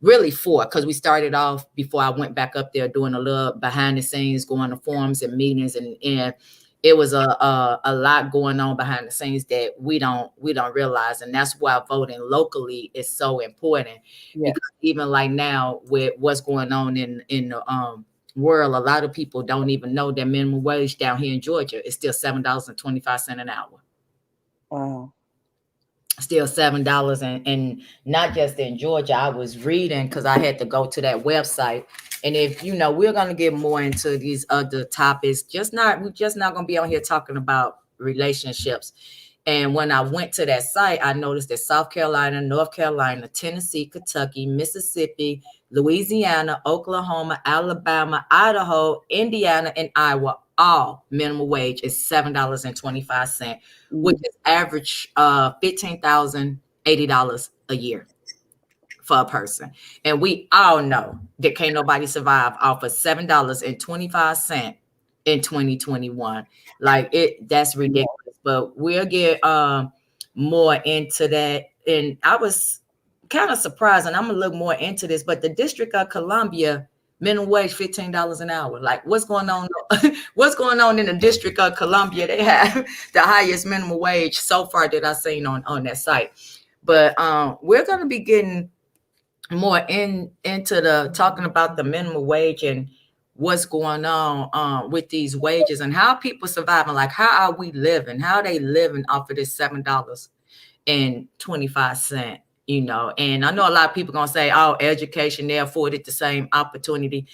Really 4, because we started off before I went back up there doing a little behind the scenes, going to forums and meetings, and it was a lot going on behind the scenes that we don't realize, and that's why voting locally is so important. Yeah. Because even like now with what's going on in the world, a lot of people don't even know that minimum wage down here in Georgia is still $7.25 an hour. Wow. Still $7, and not just in Georgia. I was reading because I had to go to that website, and if we're going to get more into these other topics, we're just not going to be on here talking about relationships. And when I went to that site, I noticed that South Carolina, North Carolina, Tennessee, Kentucky, Mississippi, Louisiana, Oklahoma, Alabama, Idaho, Indiana, and Iowa, all minimum wage is $7.25, which is average $15,080 a year for a person. And we all know that can't nobody survive off of $7.25 in 2021. That's ridiculous. But we'll get more into that. And I was kind of surprised, and I'm gonna look more into this, but the District of Columbia minimum wage $15 an hour. Like, what's going on? What's going on in the District of Columbia? They have the highest minimum wage so far that I've seen on that site. But we're gonna be getting more into the talking about the minimum wage and what's going on with these wages and how people surviving. Like, how are we living? How are they living off of this $7.25? And I know a lot of people gonna say, oh, education, they afforded the same opportunity.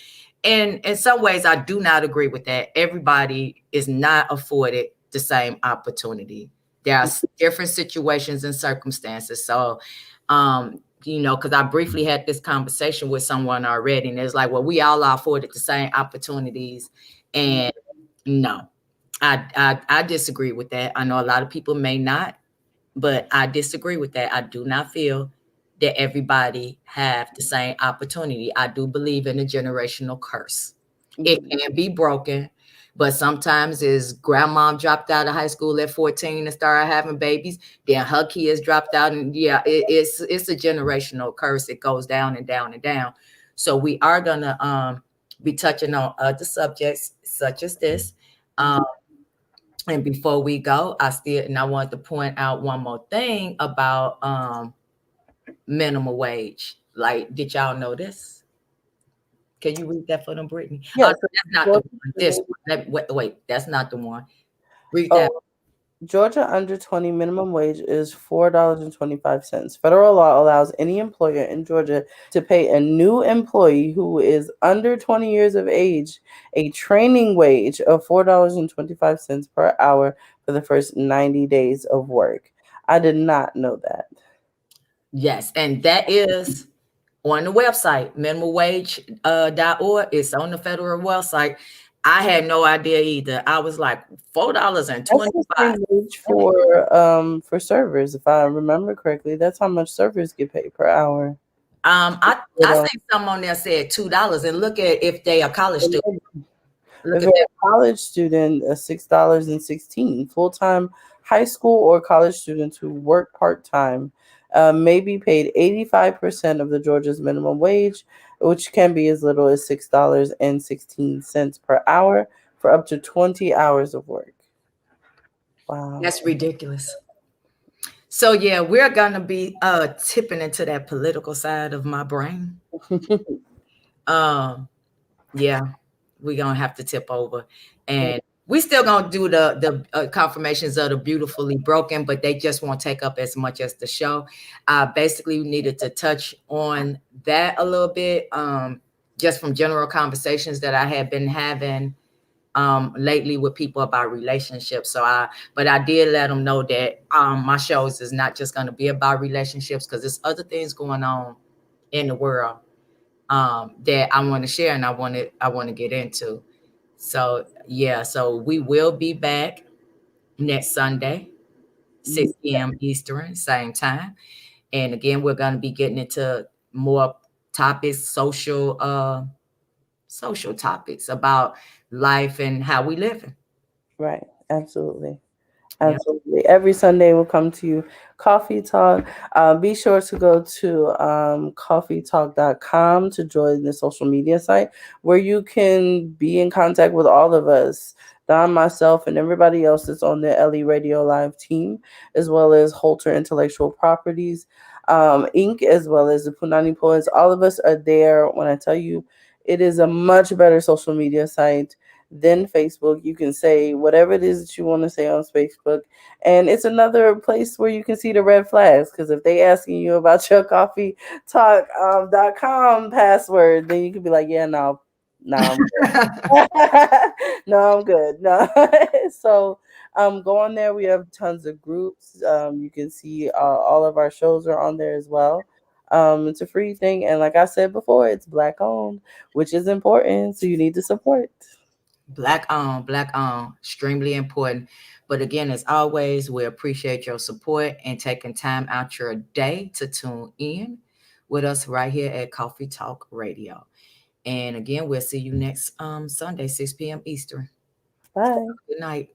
And in some ways, I do not agree with that. Everybody is not afforded the same opportunity. There are different situations and circumstances. So, because I briefly had this conversation with someone already, and it's like, well, we all are afforded the same opportunities. And no, I disagree with that. I know a lot of people may not, but I disagree with that. I do not feel that everybody have the same opportunity. I do believe in a generational curse. It can be broken, but sometimes as grandma dropped out of high school at 14 and started having babies, then her kids dropped out, and it's a generational curse. It goes down and down and down. So we are gonna be touching on other subjects such as this. And before we go, I want to point out one more thing about minimum wage. Like, did y'all know this? Can you read that for them, Brittany? Yes. That's not the one. This one. Wait, that's not the one. Read that. Georgia under 20 minimum wage is $4.25. Federal law allows any employer in Georgia to pay a new employee who is under 20 years of age a training wage of $4.25 per hour for the first 90 days of work. I did not know that. Yes, and that is on the website, minimumwage.org. It's on the federal website. I had no idea either. I was like, $4.25 for servers, if I remember correctly. That's how much servers get paid per hour. I think someone on there said $2, and look at if they are college students. If you're a college student, $6.16. Full-time high school or college students who work part-time may be paid 85% of the Georgia's minimum wage, which can be as little as $6.16 per hour for up to 20 hours of work. Wow. That's ridiculous. So yeah, we're gonna be tipping into that political side of my brain. Yeah, we're gonna have to tip over, and we still gonna do the confirmations of the beautifully broken, but they just won't take up as much as the show. Basically, we needed to touch on that a little bit, just from general conversations that I had been having lately with people about relationships. But I did let them know that my shows is not just going to be about relationships, because there's other things going on in the world that I want to share and I want to get into. So yeah, so we will be back next Sunday, 6 p.m. Eastern, same time. And again, we're going to be getting into more topics, social topics about life and how we live. Right. Absolutely. Absolutely. Yep. Every Sunday we'll come to you, Coffee Talk. Be sure to go to coffeetalk.com to join the social media site where you can be in contact with all of us, Don, myself, and everybody else that's on the LE Radio Live team, as well as Holter Intellectual Properties, Inc., as well as the Punani Poets. All of us are there. When I tell you, it is a much better social media site than Facebook. You can say whatever it is that you want to say on Facebook, and it's another place where you can see the red flags, because if they asking you about your coffeetalk.com password, then you can be like, yeah, no I'm good. No, I'm good. No. So go on there. We have tons of groups. You can see all of our shows are on there as well. It's a free thing, and like I said before, it's Black owned, which is important, so you need to support. Black on, extremely important. But again, as always, we appreciate your support and taking time out your day to tune in with us right here at Coffee Talk Radio. And again, we'll see you next Sunday, 6 p.m. Eastern. Bye. Good night.